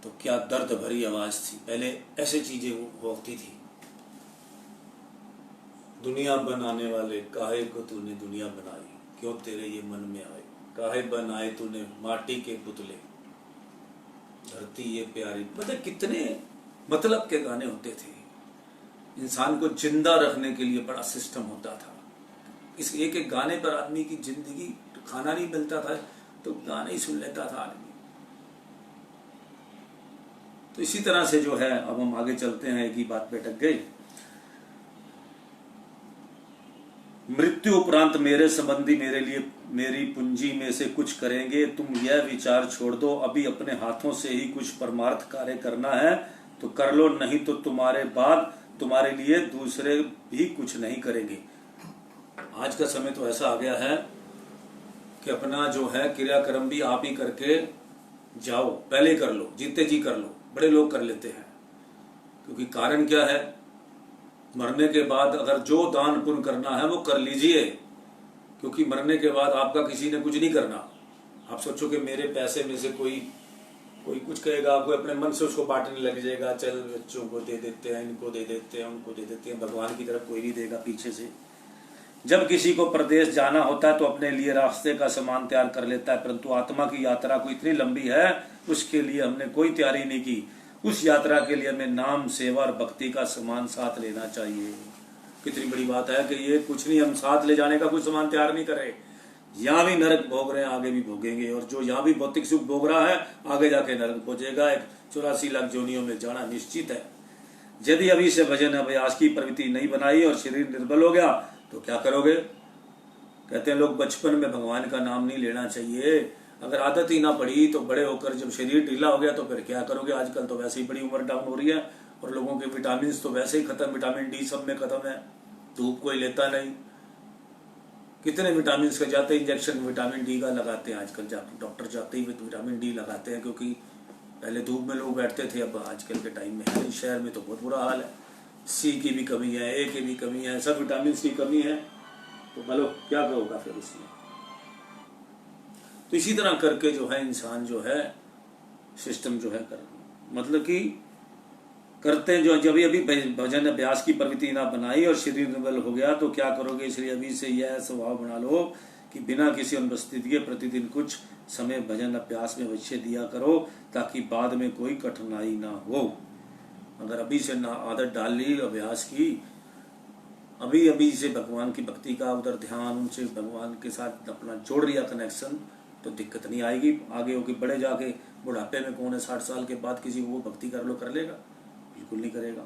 तो क्या दर्द भरी आवाज थी। पहले ऐसे चीजें होती थी। दुनिया बनाने वाले, काहे को तूने दुनिया बनाई, क्यों तेरे ये मन में आए, काहे बनाए तूने माटी के पुतले, धरती ये प्यारी। मतलब कितने मतलब के गाने होते थे। इंसान को जिंदा रखने के लिए बड़ा सिस्टम होता था। इस एक एक गाने पर आदमी की जिंदगी, खाना नहीं मिलता था तो गाने ही सुन लेता था आदमी। तो इसी तरह से जो है, अब हम आगे चलते हैं, एक ही बात पे अटक गई। मृत्यु उपरांत मेरे संबंधी मेरे लिए मेरी पूंजी में से कुछ करेंगे। तुम यह विचार छोड़ दो, अभी अपने हाथों से ही कुछ परमार्थ कार्य करना है तो कर लो, नहीं तो तुम्हारे बाद तुम्हारे लिए दूसरे भी कुछ नहीं करेंगे। आज का समय तो ऐसा आ गया है कि अपना जो है क्रियाक्रम भी आप ही करके जाओ, पहले कर लो, जीते जी कर लो। बड़े लोग कर लेते हैं, क्योंकि कारण क्या है, मरने के बाद अगर जो दान पुण्य करना है वो कर लीजिए, क्योंकि मरने के बाद आपका किसी ने कुछ नहीं करना। आप सोचो कि मेरे पैसे में से कोई कुछ कहेगा, कोई अपने मन से उसको बांटने लग जाएगा, चल बच्चों को दे देते हैं, इनको दे देते हैं, उनको दे देते हैं, भगवान की तरफ कोई नहीं देगा पीछे से। जब किसी को प्रदेश जाना होता है तो अपने लिए रास्ते का सामान तैयार कर लेता है, परंतु आत्मा की यात्रा को इतनी लंबी है, उसके लिए हमने कोई तैयारी नहीं की। उस यात्रा के लिए हमें नाम, सेवा और भक्ति का सामान साथ लेना चाहिए। कितनी बड़ी बात है कि ये कुछ नहीं, हम साथ ले जाने का कुछ सामान तैयार नहीं कर रहे। यहाँ भी नरक भोग रहे हैं, आगे भी भोगेंगे, और जो यहाँ भी भौतिक सुख भोग रहा है आगे जाके नरक पहुंचेगा। 84 लाख जोनियों में जाना निश्चित है। यदि अभी से भजन अभ्यास की प्रवृत्ति नहीं बनाई और शरीर निर्बल हो गया तो क्या करोगे? कहते हैं लोग बचपन में भगवान का नाम नहीं लेना चाहिए। अगर आदत ही ना पड़ी तो बड़े होकर जब शरीर ढीला हो गया तो फिर क्या करोगे? आजकल तो वैसे ही बड़ी उम्र डाउन हो रही है और लोगों के विटामिन तो वैसे ही खत्म, विटामिन डी सब में खत्म है, धूप कोई लेता नहीं। कितने विटामिन का जाते इंजेक्शन विटामिन डी का लगाते हैं आजकल, डॉक्टर जाते ही विटामिन डी लगाते हैं, क्योंकि पहले धूप में लोग बैठते थे, अब आजकल के टाइम में शहर में तो बहुत बुरा हाल है। सी की भी कमी है, ए की भी कमी है, सब विटामिन की कमी है, तो बोलो क्या होगा फिर उसमें। तो इसी तरह करके जो है इंसान जो है सिस्टम जो है कर, मतलब कि करते हैं जो जब अभी भजन अभ्यास की प्रवृत्ति ना बनाई और शरीर निर्बल हो गया तो क्या करोगे? इसलिए अभी से यह स्वभाव बना लो कि बिना किसी अनुपस्थिति के प्रतिदिन कुछ समय भजन अभ्यास में अवश्य दिया करो, ताकि बाद में कोई कठिनाई ना हो। अगर अभी से ना आदत डाल ली अभ्यास की, अभी से भगवान की भक्ति का उधर ध्यान, उनसे भगवान के साथ अपना जोड़ लिया कनेक्शन, तो दिक्कत नहीं आएगी। आगे होके बड़े जाके बुढ़ापे में कौन है 60 साल के बाद किसी को भक्ति कर लो, कर लेगा? बिल्कुल नहीं करेगा।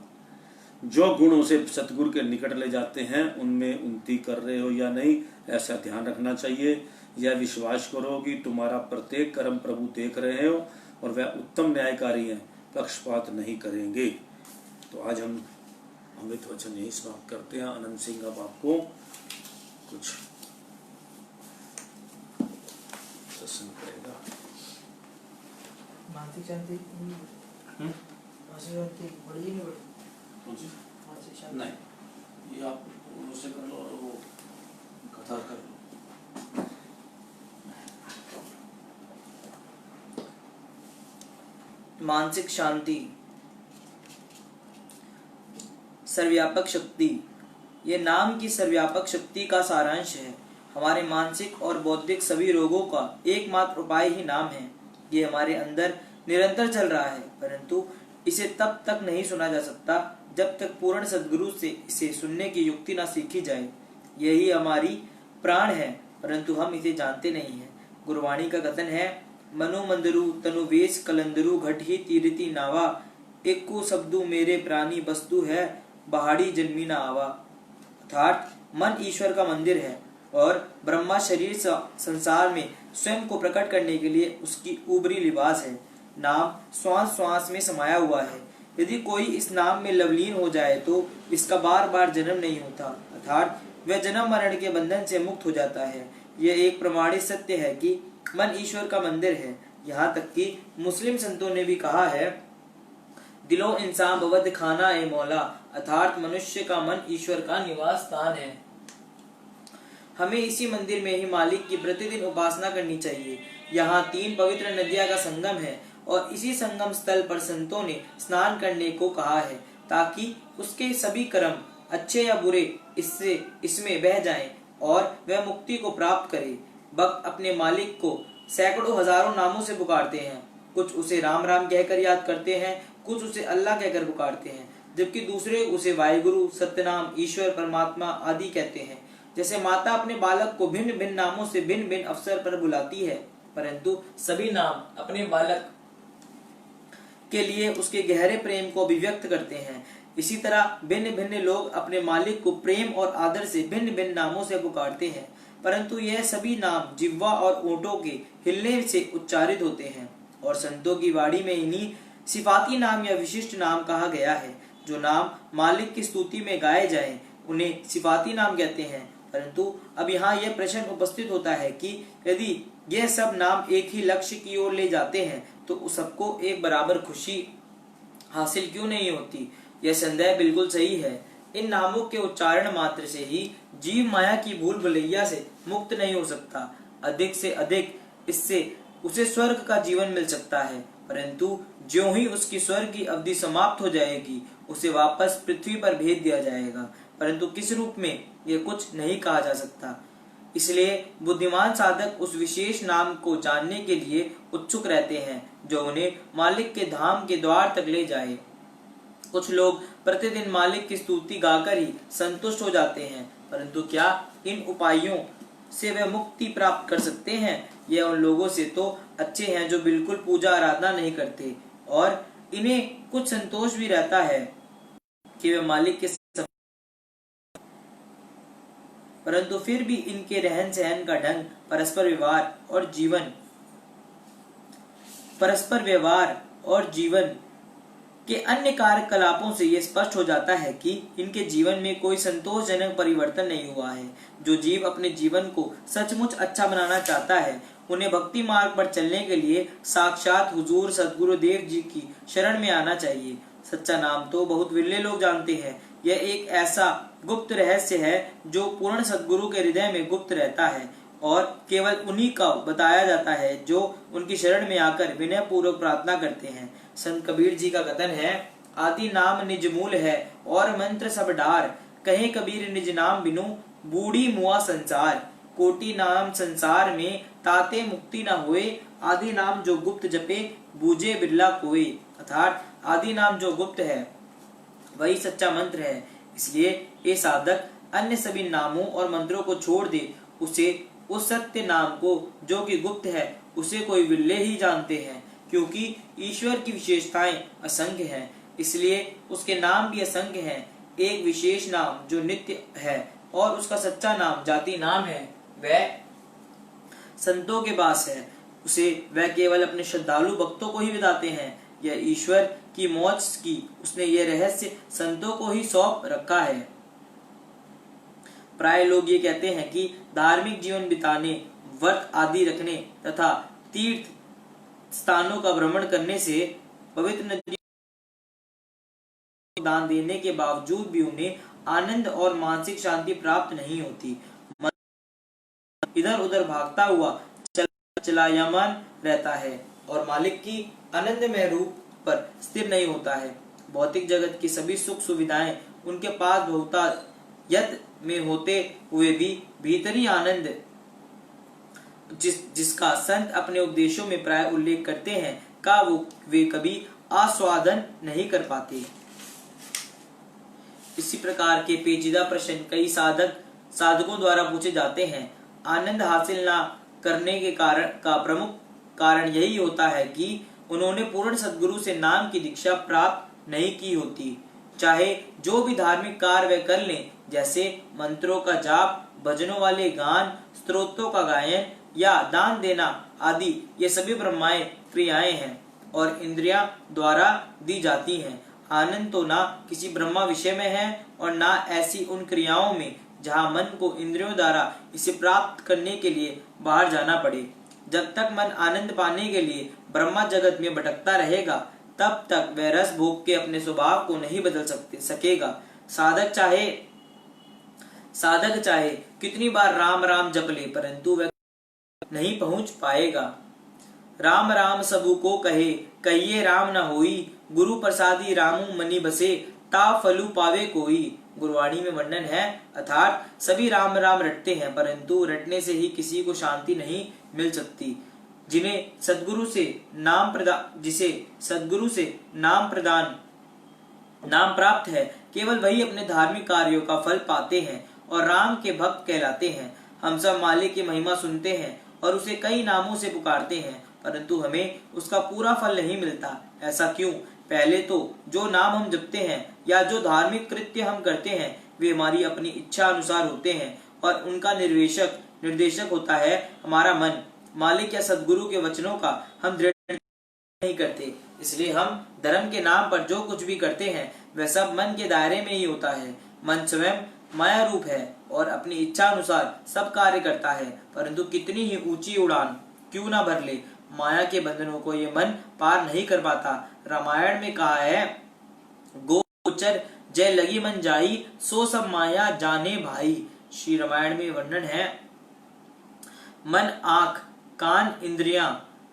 जो गुण उसे सतगुरु के निकट ले जाते हैं उनमें उन्नति कर रहे हो या नहीं, ऐसा ध्यान रखना चाहिए। यह विश्वास करो कि तुम्हारा प्रत्येक कर्म प्रभु देख रहे हो और वह उत्तम न्यायकारी हैं, पक्षपात नहीं करेंगे। तो आज हम अमृत वचन यही समाप्त करते हैं। आनंद सिंह अब आपको कुछ सत्संग करेगा। मानसिक शांति बड़ी नहीं बड़ी नहीं, ये आप उससे कर लो और वो कथा कर लो। मानसिक शांति, सर्वव्यापक शक्ति। ये नाम की सर्वव्यापक शक्ति का सारांश है। हमारे मानसिक और बौद्धिक सभी रोगों का एकमात्र उपाय ही नाम है। ये हमारे अंदर निरंतर चल रहा है, परंतु इसे तब तक नहीं सुना जा सकता जब तक पूर्ण सद्गुरु से इसे सुनने की युक्ति ना सीखी जाए। यही हमारी प्राण है, परंतु हम इसे जानते नहीं हैं। गुरवाणी का कथन है, मनु मंदरु तनु वेश कलंदरु घट ही तीरती नावा, एको शब्दु मेरे प्राणी वस्तु है, बहाड़ी जन्मी ना आवा। अर्थात मन ईश्वर का मंदिर है और ब्रह्मा शरीर संसार में स्वयं को प्रकट करने के लिए उसकी ऊपरी लिबास है। नाम श्वास श्वास में समाया हुआ है। यदि कोई इस नाम में लवलीन हो जाए तो इसका बार बार जन्म नहीं होता, अर्थात वह जन्म मरण के बंधन से मुक्त हो जाता है। यह एक प्रमाणित सत्य है कि मन ईश्वर का मंदिर है। यहाँ तक कि मुस्लिम संतों ने भी कहा है, दिलो इंसान भवद खाना ए मौला, अर्थात मनुष्य का मन ईश्वर का निवास स्थान है। हमें इसी मंदिर में ही मालिक की प्रतिदिन उपासना करनी चाहिए। यहाँ 3 पवित्र नदियाँ का संगम है और इसी संगम स्थल पर संतों ने स्नान करने को कहा है, ताकि उसके सभी कर्म अच्छे या बुरे इसमें बह जाएं और वह मुक्ति को प्राप्त करे। भक्त अपने मालिक को सैकड़ों हजारों नामों से पुकारते हैं। कुछ उसे राम राम कहकर याद करते हैं, कुछ उसे अल्लाह कहकर पुकारते हैं, जबकि दूसरे उसे वाहिगुरु, सत्यनाम, ईश्वर, परमात्मा आदि कहते हैं। जैसे माता अपने बालक को भिन्न भिन्न नामों से भिन्न भिन्न अवसर पर बुलाती है, परंतु सभी नाम अपने बालक के लिए उसके गहरे प्रेम को अभिव्यक्त करते हैं, इसी तरह भिन्न भिन्न लोग अपने मालिक को प्रेम और आदर से भिन्न भिन्न नामों से पुकारते हैं, परंतु यह सभी नाम जिह्वा और ओंठों के हिलने से उच्चारित होते हैं। और संतों की वाणी में इन्हीं सिफाती नाम या विशिष्ट नाम कहा गया है। जो नाम मालिक की स्तुति में गाए जाएं, उन्हें सिफाती नाम कहते हैं। परंतु अब यहाँ यह प्रश्न उपस्थित होता है कि यदि यह सब नाम एक ही लक्ष्य की ओर ले जाते हैं तो सबको एक बराबर खुशी हासिल क्यों नहीं होती? यह संदेह बिल्कुल सही है। इन नामों के उच्चारण मात्र से ही जीव माया की भूल भुलैया से मुक्त नहीं हो सकता। अधिक से अधिक इससे उसे स्वर्ग का जीवन मिल सकता है, परंतु ज्यों ही उसकी स्वर्ग की अवधि समाप्त हो जाएगी, उसे वापस पृथ्वी पर भेज दिया जाएगा, परंतु किस रूप में यह कुछ नहीं कहा जा सकता। इसलिए बुद्धिमान साधक उस विशेष नाम को जानने के लिए उत्सुक रहते हैं जो उन्हें मालिक के धाम के द्वार तक ले जाए। कुछ लोग प्रतिदिन मालिक की स्तुति गाकर ही संतुष्ट हो जाते हैं, परंतु क्या इन उपायों से वे मुक्ति प्राप्त कर सकते हैं? यह उन लोगों से तो अच्छे हैं जो बिल्कुल पूजा आराधना नहीं करते और इन्हें कुछ संतोष भी रहता है कि वे मालिक के, परंतु फिर भी इनके रहन सहन का ढंग, परस्पर व्यवहार और जीवन के अन्य कार्यकलापों से यह स्पष्ट हो जाता है कि इनके जीवन में कोई संतोषजनक परिवर्तन नहीं हुआ है। जो जीव अपने जीवन को सचमुच अच्छा बनाना चाहता है, उन्हें भक्ति मार्ग पर चलने के लिए साक्षात हुजूर सद्गुरुदेव जी की शरण में आना चाहिए। सच्चा नाम तो बहुत विरले लोग जानते हैं। यह एक ऐसा गुप्त रहस्य है जो पूर्ण सद्गुरु के हृदय में गुप्त रहता है और केवल उन्हीं का बताया जाता है जो उनकी शरण में आकर विनय पूर्वक प्रार्थना करते हैं। संत कबीर जी का कथन है, आदि नाम निज मूल है और मंत्र सब डार, कहे कबीर निज नाम बिनु बूढ़ी मुआ संसार। कोटि नाम संसार में ताते मुक्ति न होए, आदि नाम जो गुप्त जपे बूझे बिरला कोई। अर्थात आदि नाम जो गुप्त है वही सच्चा मंत्र है। इसलिए ये साधक अन्य सभी नामों और मंत्रों को छोड़ दे, उसे उस सत्य नाम को जो कि गुप्त है उसे कोई विरले ही जानते हैं, क्योंकि ईश्वर की विशेषताएं असंख्य हैं, इसलिए उसके नाम भी असंख्य हैं। एक विशेष नाम जो नित्य है और उसका सच्चा नाम जाति नाम है, वह संतों के पास है। उसे वह केवल अपने श्रद्धालु भक्तों को ही बताते हैं। यह ईश्वर की मौज की उसने यह रहस्य संतों को ही सौंप रखा है। प्राय लोग ये कहते हैं कि धार्मिक जीवन बिताने, व्रत आदि रखने तथा तीर्थ स्थानों का भ्रमण करने से, पवित्र नदी दान देने के बावजूद भी उन्हें आनंद और मानसिक शांति प्राप्त नहीं होती। इधर उधर भागता हुआ चलायमान रहता है और मालिक की आनंदमय रूप पर स्थिर नहीं होता है। भौतिक जगत की सभी सुख सुविधाएं उनके पास बहुतायत में होते हुए भी भीतरी आनंद जिसका संत अपने उपदेशों में प्राय उल्लेख करते हैं का वे कभी आस्वादन नहीं कर पाते। इसी प्रकार के पेचीदा प्रश्न कई साधकों द्वारा पूछे जाते हैं। आनंद हासिल न करने के प्रमुख कारण यही होता है कि उन्होंने पूर्ण सद्गुरु से नाम की दीक्षा प्राप्त नहीं की होती। चाहे जो भी धार्मिक कार्य वे कर लें, जैसे मंत्रों का जाप, भजनों वाले गान, स्तोत्रों का गायन या दान देना आदि, ये सभी ब्रह्माएं क्रियाएं हैं और इंद्रियां द्वारा दी जाती हैं। आनंद तो ना किसी ब्रह्मा विषय में है और ना ऐसी उन क्रियाओं में जहाँ मन को इंद्रियों द्वारा इसे प्राप्त करने के लिए बाहर जाना पड़े। जब तक मन आनंद पाने के लिए ब्रह्मा जगत में भटकता रहेगा, तब तक वह रस भोग के अपने स्वभाव को नहीं बदल सकेगा। साधक चाहे साधक चाहे कितनी बार राम राम जप ले, परंतु वह नहीं पहुंच पाएगा। राम राम सबू को कहे, कहिए राम न होई, गुरु प्रसादी रामू मनि बसे, ता फलू पावे कोई। गुरुवाणी में वर्णन है, अर्थात सभी राम राम रटते हैं, परंतु रटने से ही किसी को शांति नहीं मिल सकती। जिसे सदगुरु से नाम प्राप्त है, केवल वही अपने धार्मिक कार्यों का फल पाते हैं और राम के भक्त कहलाते हैं। हम सब मालिक की महिमा सुनते हैं और उसे कई नामों से पुकारते हैं, परंतु हमें उसका पूरा फल नहीं मिलता। ऐसा क्यों? पहले तो जो नाम हम जपते हैं या जो धार्मिक कृत्य हम करते हैं, वे हमारी अपनी इच्छा अनुसार होते हैं और उनका निर्देशक होता है हमारा मन। मालिक या सदगुरु के वचनों का हम दृढ़ नहीं करते, इसलिए हम धर्म के नाम पर जो कुछ भी करते हैं वह सब मन के दायरे में ही होता है। मन स्वयं माया रूप है और अपनी इच्छा अनुसार सब कार्य करता है, परंतु कितनी ही ऊंची उड़ान क्यों ना भर ले, माया के बंधनों को ये मन पार नहीं कर पाता। रामायण में कहा है, गोचर जय लगी मन जाई, सो सब माया जाने भाई। श्री रामायण में वर्णन है, मन आंख कान इंद्रियां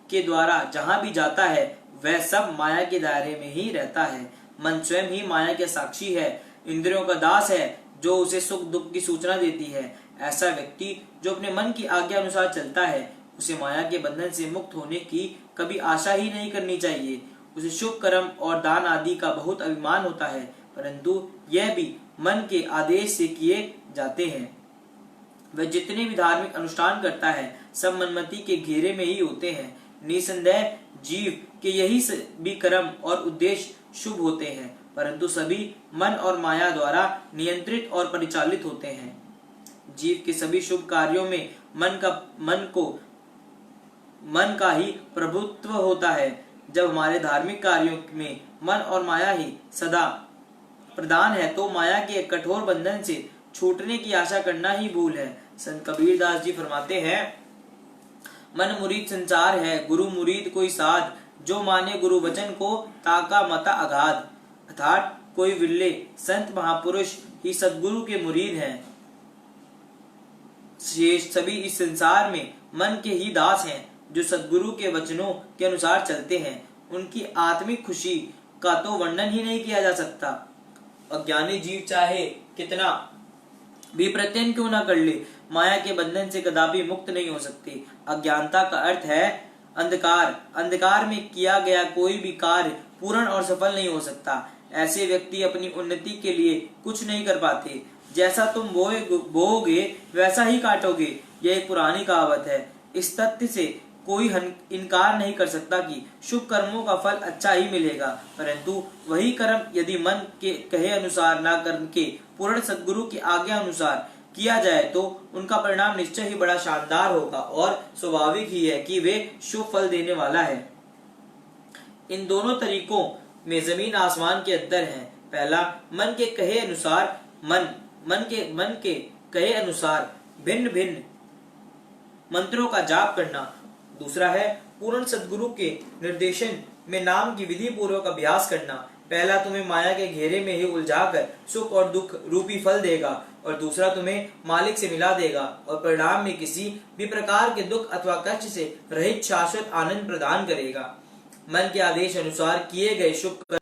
के द्वारा जहां भी जाता है वह सब माया के दायरे में ही रहता है। मन स्वयं ही माया के साक्षी है, इंद्रियों का दास है जो उसे सुख दुख की सूचना देती है। ऐसा व्यक्ति जो अपने मन की आज्ञा अनुसार चलता है, उसे माया के बंधन से मुक्त होने की कभी आशा ही नहीं करनी चाहिए। उसे शुभ कर्म और दान आदि का बहुत अभिमान होता है, परंतु यह भी मन के आदेश से किए जाते हैं। वह जितने भी धार्मिक अनुष्ठान करता है सब मनमति के घेरे में ही होते हैं। निसंदेह जीव के यही भी कर्म और उद्देश्य शुभ होते हैं, परंतु सभी मन और माया द्वारा नियंत्रित और परिचालित होते हैं। जीव के सभी शुभ कार्यों में मन का ही प्रभुत्व होता है। जब हमारे धार्मिक कार्यों में मन और माया ही सदा प्रधान है, तो माया के कठोर बंधन से छूटने की आशा करना ही भूल है। संत कबीर दास जी फरमाते हैं, मन मुरीद संसार है, गुरु मुरीद कोई साध, जो माने गुरु वचन को ताका मता अगाध। अर्थात कोई विरले संत महापुरुष ही सदगुरु के मुरीद हैं। शेष सभी इस संसार में मन के ही दास हैं, जो सदगुरु के वचनों के अनुसार चलते हैं। उनकी आत्मिक खुशी का तो वर्णन ही नहीं किया जा सकता। अज्ञानी जीव चाहे कितना भी प्रयत्न क्यों ना कर ले, माया के बंधन से कदापि मुक्त नहीं हो सकते। अज्ञानता का अर्थ है अंधकार। अंधकार में किया गया कोई भी कार्य पूर्ण और सफल नहीं हो सकता। ऐसे व्यक्ति अपनी उन्नति के लिए कुछ नहीं कर पाते। जैसा तुम बोओगे वैसा ही काटोगे, यह एक पुरानी कहावत है। इस तथ्य से कोई इनकार नहीं कर सकता कि शुभ कर्मों का फल अच्छा ही मिलेगा, परंतु वही कर्म यदि मन के कहे अनुसार ना करके पूर्ण सद्गुरु की आज्ञा अनुसार किया जाए तो उनका परिणाम निश्चय ही बड़ा शानदार होगा और स्वाभाविक ही है कि वे शुभ फल देने वाला है। इन दोनों तरीकों में जमीन आसमान के अंतर है। पहला, मन के कहे अनुसार भिन्न भिन्न मंत्रों का जाप करना। दूसरा है पूर्ण सद्गुरु के निर्देशन में नाम की विधि पूर्वक अभ्यास करना। पहला तुम्हें माया के घेरे में ही उलझाकर सुख और दुख रूपी फल देगा और दूसरा तुम्हें मालिक से मिला देगा और परिणाम में किसी भी प्रकार के दुख अथवा कष्ट से रहित शाश्वत आनंद प्रदान करेगा। मन के आदेश अनुसार किए गए शुभ कर्म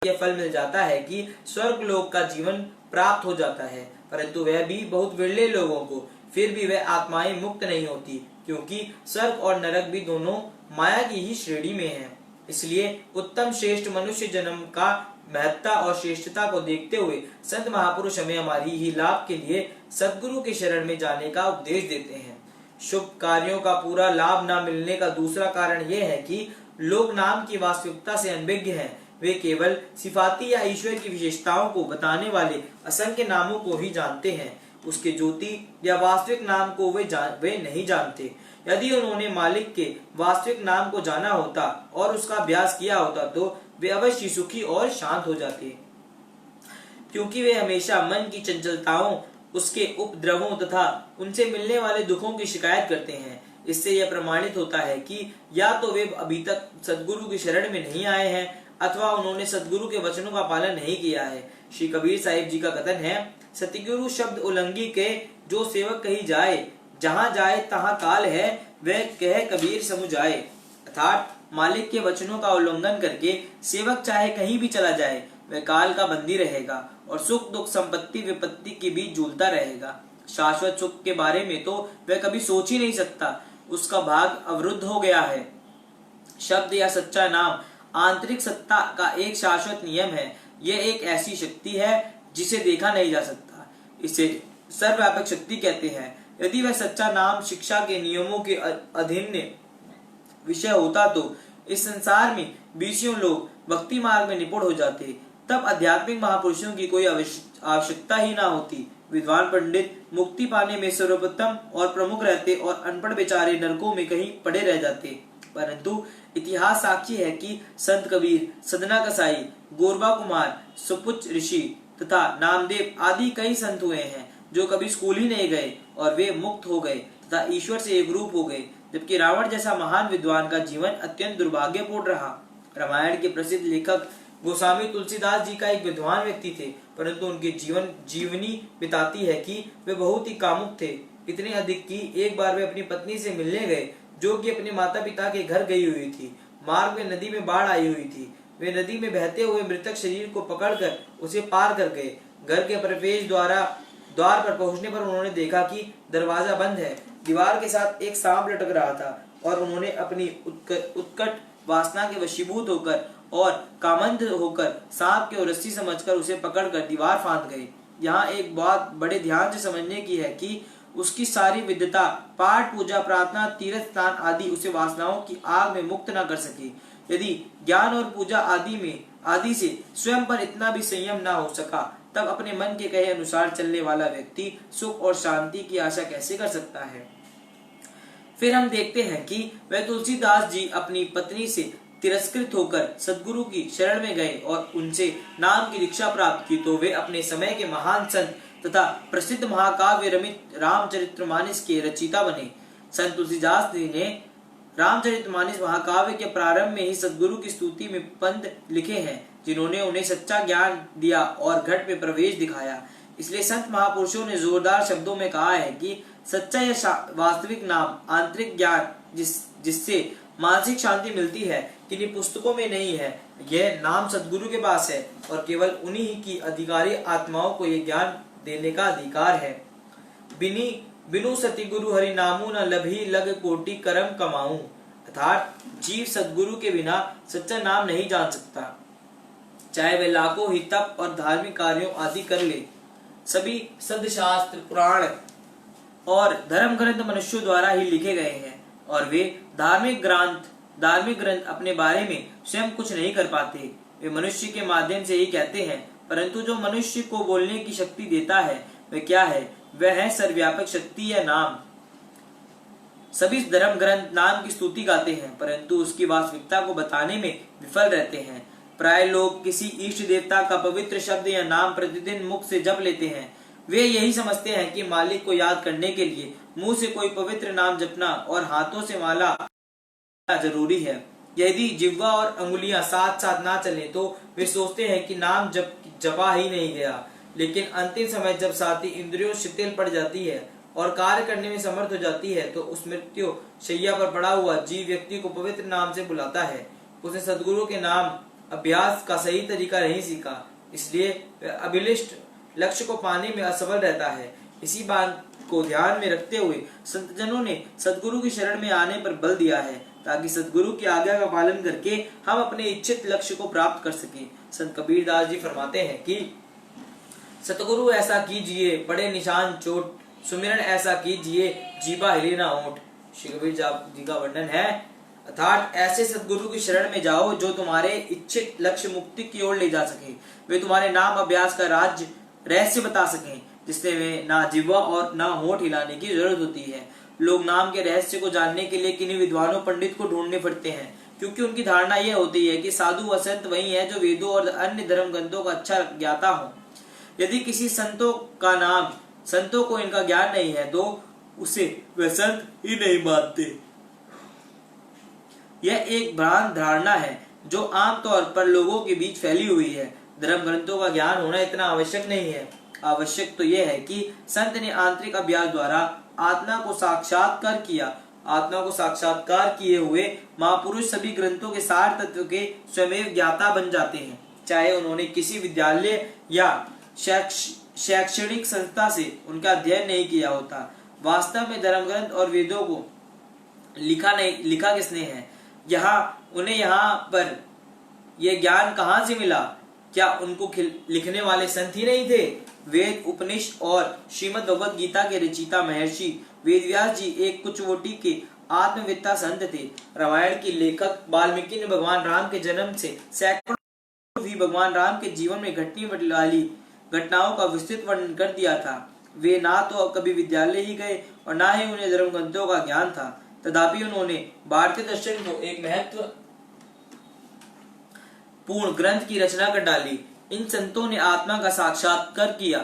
यह फल मिल जाता है कि स्वर्ग लोक का जीवन प्राप्त हो जाता है, परंतु वह भी बहुत विरले लोगों को। फिर भी वह आत्माएं मुक्त नहीं होती, क्योंकि स्वर्ग और नरक भी दोनों माया की ही श्रेणी में है। इसलिए उत्तम श्रेष्ठ मनुष्य जन्म का महत्ता और श्रेष्ठता को देखते हुए संत महापुरुष हमें हमारी ही लाभ के लिए सद्गुरु के शरण में जाने का उपदेश देते हैं। शुभ कार्यों का पूरा लाभ न मिलने का दूसरा कारण यह है कि लोग नाम की वास्तविकता से अनभिज्ञ हैं। वे केवल सिफाती या ईश्वर की विशेषताओं को बताने वाले असंख्य नामों को ही जानते हैं, उसके ज्योति या वास्तविक नाम को वे नहीं जानते। यदि उन्होंने मालिक के वास्तविक नाम को जाना होता और उसका अभ्यास किया होता तो वे अवश्य सुखी और शांत हो जाते, क्योंकि वे हमेशा मन की चंचलताओं, उसके उपद्रवों तथा उनसे मिलने वाले दुखों की शिकायत करते हैं। इससे यह प्रमाणित होता है कि या तो वे अभी तक सद्गुरु की शरण में नहीं आए हैं अथवा उन्होंने सतगुरु के वचनों का पालन नहीं किया है। श्री कबीर साहिब जी का कथन है, सतगुरु शब्द उल्लंघी के जो सेवक कही जाए, जहाँ जाए तहाँ काल है, वह कह कबीर समुझाए। अर्थात मालिक के वचनों का उल्लंघन करके सेवक चाहे कहीं भी चला जाए, वह काल का बंदी रहेगा और सुख दुख संपत्ति विपत्ति के बीच झूलता रहेगा। शाश्वत सुख के बारे में तो वह कभी सोच ही नहीं सकता, उसका भाग अवरुद्ध हो गया है। शब्द या सच्चा नाम आंतरिक सत्ता का एक शाश्वत नियम है। यह एक ऐसी शक्ति है जिसे देखा नहीं जा सकता, इसे सर्वव्यापक शक्ति कहते हैं। यदि वह सच्चा नाम शिक्षा के नियमों के अधीन विषय होता तो इस संसार में बीसियों लोग भक्ति मार्ग में निपुण हो जाते, तब आध्यात्मिक महापुरुषों की कोई आवश्यकता ही ना होती। विद्वान पंडित मुक्ति पाने में सर्वोत्तम और प्रमुख रहते और अनपढ़ बेचारे नरकों में कहीं पड़े रह जाते। परंतु इतिहास साक्षी है कि संत कबीर, सदना कसाई, गोरबा कुमार, सुपुच ऋषि तथा नामदेव आदि कई संत हुए हैं जो कभी स्कूल ही नहीं गए और वे मुक्त हो गए तथा ईश्वर से एक रूप हो गए, जबकि रावण जैसा महान विद्वान का जीवन अत्यंत दुर्भाग्यपूर्ण रहा। रामायण के प्रसिद्ध लेखक गोस्वामी तुलसीदास जी का एक विद्वान व्यक्ति थे, परंतु उनके जीवनी बताती है कि वे बहुत ही कामुक थे। इतने अधिक कि एक बार वे अपनी पत्नी से मिलने गए, जो कि अपने माता पिता के घर गई हुई थी। मार्ग में नदी में बाढ़ आई हुई थी। वे नदी में बहते हुए मृतक शरीर को पकड़कर उसे पार कर गए। घर के प्रवेश द्वार पर पहुंचने पर उन्होंने देखा कि दरवाजा बंद है, दीवार के साथ एक सांप लटक रहा था और उन्होंने अपनी उत्कट वासना के वशीभूत होकर और कामंद होकर सांप के रस्सी समझकर उसे पकड़कर दीवार फांद गए। यहाँ एक बात बड़े ध्यान से समझने की है कि उसकी सारी विद्वता, पाठ, पूजा, प्रार्थना, तीर्थ स्थान आदि उसे वासनाओं की आग में मुक्त न कर सके। यदि ज्ञान और पूजा आदि से स्वयं पर इतना भी संयम न हो सका, तब अपने मन के कहे अनुसार चलने वाला व्यक्ति सुख और शांति की आशा कैसे कर सकता है। फिर हम देखते हैं कि वह तुलसीदास जी अपनी पत्नी से तिरस्कृत होकर सदगुरु की शरण में गए और उनसे नाम की दीक्षा प्राप्त की, तो वे अपने समय के महान संत तथा प्रसिद्ध महाकाव्य रमित रामचरितमानस के रचयिता बने। संत तुलसीदास जी ने रामचरितमानस महाकाव्य के प्रारंभ में ही सदगुरु की स्तुति में पंथ लिखे हैं, जिन्होंने उन्हें सच्चा ज्ञान दिया और घट में प्रवेश दिखाया। इसलिए संत महापुरुषों ने जोरदार शब्दों में कहा है कि सच्चा या वास्तविक नाम आंतरिक ज्ञान जिससे मानसिक शांति मिलती है, किन्हीं पुस्तकों में नहीं है। यह नाम सदगुरु के पास है और केवल उन्हीं ही की अधिकारी आत्माओं को यह ज्ञान देने का अधिकार है। बिनु सतगुरु हरि नामू न लभी लग कोटि करम कमाऊं। अर्थात जीव सदगुरु के बिना सच्चा नाम नहीं जान सकता, चाहे वह लाखों ही तप और धार्मिक कार्यों आदि कर ले। सभी संत शास्त्र, पुराण और धर्म ग्रंथ मनुष्यों द्वारा ही लिखे गए हैं और वे धार्मिक ग्रंथ अपने बारे में स्वयं कुछ नहीं कर पाते। वे मनुष्य के माध्यम से ही कहते हैं, परंतु जो मनुष्य को बोलने की शक्ति देता है वह क्या है? वह है सर्वव्यापक शक्ति या नाम। सभी धर्म ग्रंथ नाम की स्तुति गाते हैं, परंतु उसकी वास्तविकता को बताने में विफल रहते हैं। प्राय लोग किसी इष्ट देवता का पवित्र शब्द या नाम प्रतिदिन मुख से जप लेते हैं। वे यही समझते हैं कि मालिक को याद करने के लिए मुंह से कोई पवित्र नाम जपना और हाथों से माला जरूरी है। यदि जिह्वा और अंगुलियां साथ साथ ना चले तो वे सोचते हैं कि नाम जपा ही नहीं गया। लेकिन अंतिम समय जब साथी इंद्रियों शिथिल पड़ जाती है और कार्य करने में समर्थ हो जाती है, तो उस मृत्यु शैया पर पड़ा हुआ जीव व्यक्ति को पवित्र नाम से बुलाता है। उसने सदगुरु के नाम अभ्यास का सही तरीका नहीं सीखा, इसलिए अभिलिष्ट लक्ष्य को पाने में असफल रहता है। इसी बात को ध्यान में रखते हुए संतजनों ने सदगुरु की शरण में आने पर बल दिया है, ताकि सदगुरु की आज्ञा का पालन करके हम अपने इच्छित लक्ष्य को प्राप्त कर सकें। संत कबीरदास जी फरमाते हैं कि सतगुरु ऐसा कीजिए पड़े निशान चोट, सुमिरन ऐसा कीजिए जीवा हिले ना ओठ। श्री कबीर जी का वर्णन है। अर्थात ऐसे सदगुरु की शरण में जाओ जो तुम्हारे इच्छित लक्ष्य मुक्ति की ओर ले जा सके। वे तुम्हारे नाम अभ्यास का रहस्य बता सकें, जिससे वे ना जिह्वा और ना होठ हिलाने की जरूरत होती है। लोग नाम के रहस्य को जानने के लिए किन्हीं विद्वानों पंडित को ढूंढने पड़ते हैं, क्योंकि उनकी धारणा यह होती है कि साधु व संत वही है जो वेदों और अन्य धर्म ग्रंथों का अच्छा ज्ञाता हो। यदि किसी संतों को इनका ज्ञान नहीं है तो उसे वे संत ही नहीं मानते। यह एक भ्रांत धारणा है। जो आमतौर पर लोगों के बीच फैली हुई है। धर्म ग्रंथों का ज्ञान होना इतना आवश्यक नहीं है। आवश्यक तो यह है कि संत ने आंतरिक अभ्यास द्वारा आत्मा को साक्षात्कार किया। आत्मा को साक्षात्कार किए हुए महापुरुष सभी ग्रंथों के सार तत्व के स्वयं ज्ञाता बन जाते हैं, चाहे उन्होंने किसी विद्यालय या शैक्षणिक संस्था से उनका अध्ययन नहीं किया होता। वास्तव में धर्म ग्रंथ और वेदों को लिखा किसने है? उन्हें यहाँ पर यह ज्ञान कहाँ से मिला? क्या उनको लिखने वाले संत ही नहीं थे? वेद, उपनिषद और श्रीमद् भगवद गीता के रचयिता महर्षि वेदव्यास जी एक कुचवोटी के आत्मवेत्ता संत थे। रामायण की लेखक वाल्मीकि ने भगवान राम के जन्म से सैकड़ों भी भगवान राम के जीवन में घटने वाली घटनाओं का विस्तृत वर्णन कर दिया था। वे ना तो कभी विद्यालय ही गए और ना ही उन्हें धर्म ग्रंथों का ज्ञान था। तथापि उन्होंने भारतीय दर्शन को एक महत्वपूर्ण ग्रंथ की रचना कर डाली। इन संतों ने आत्मा का साक्षात्कार किया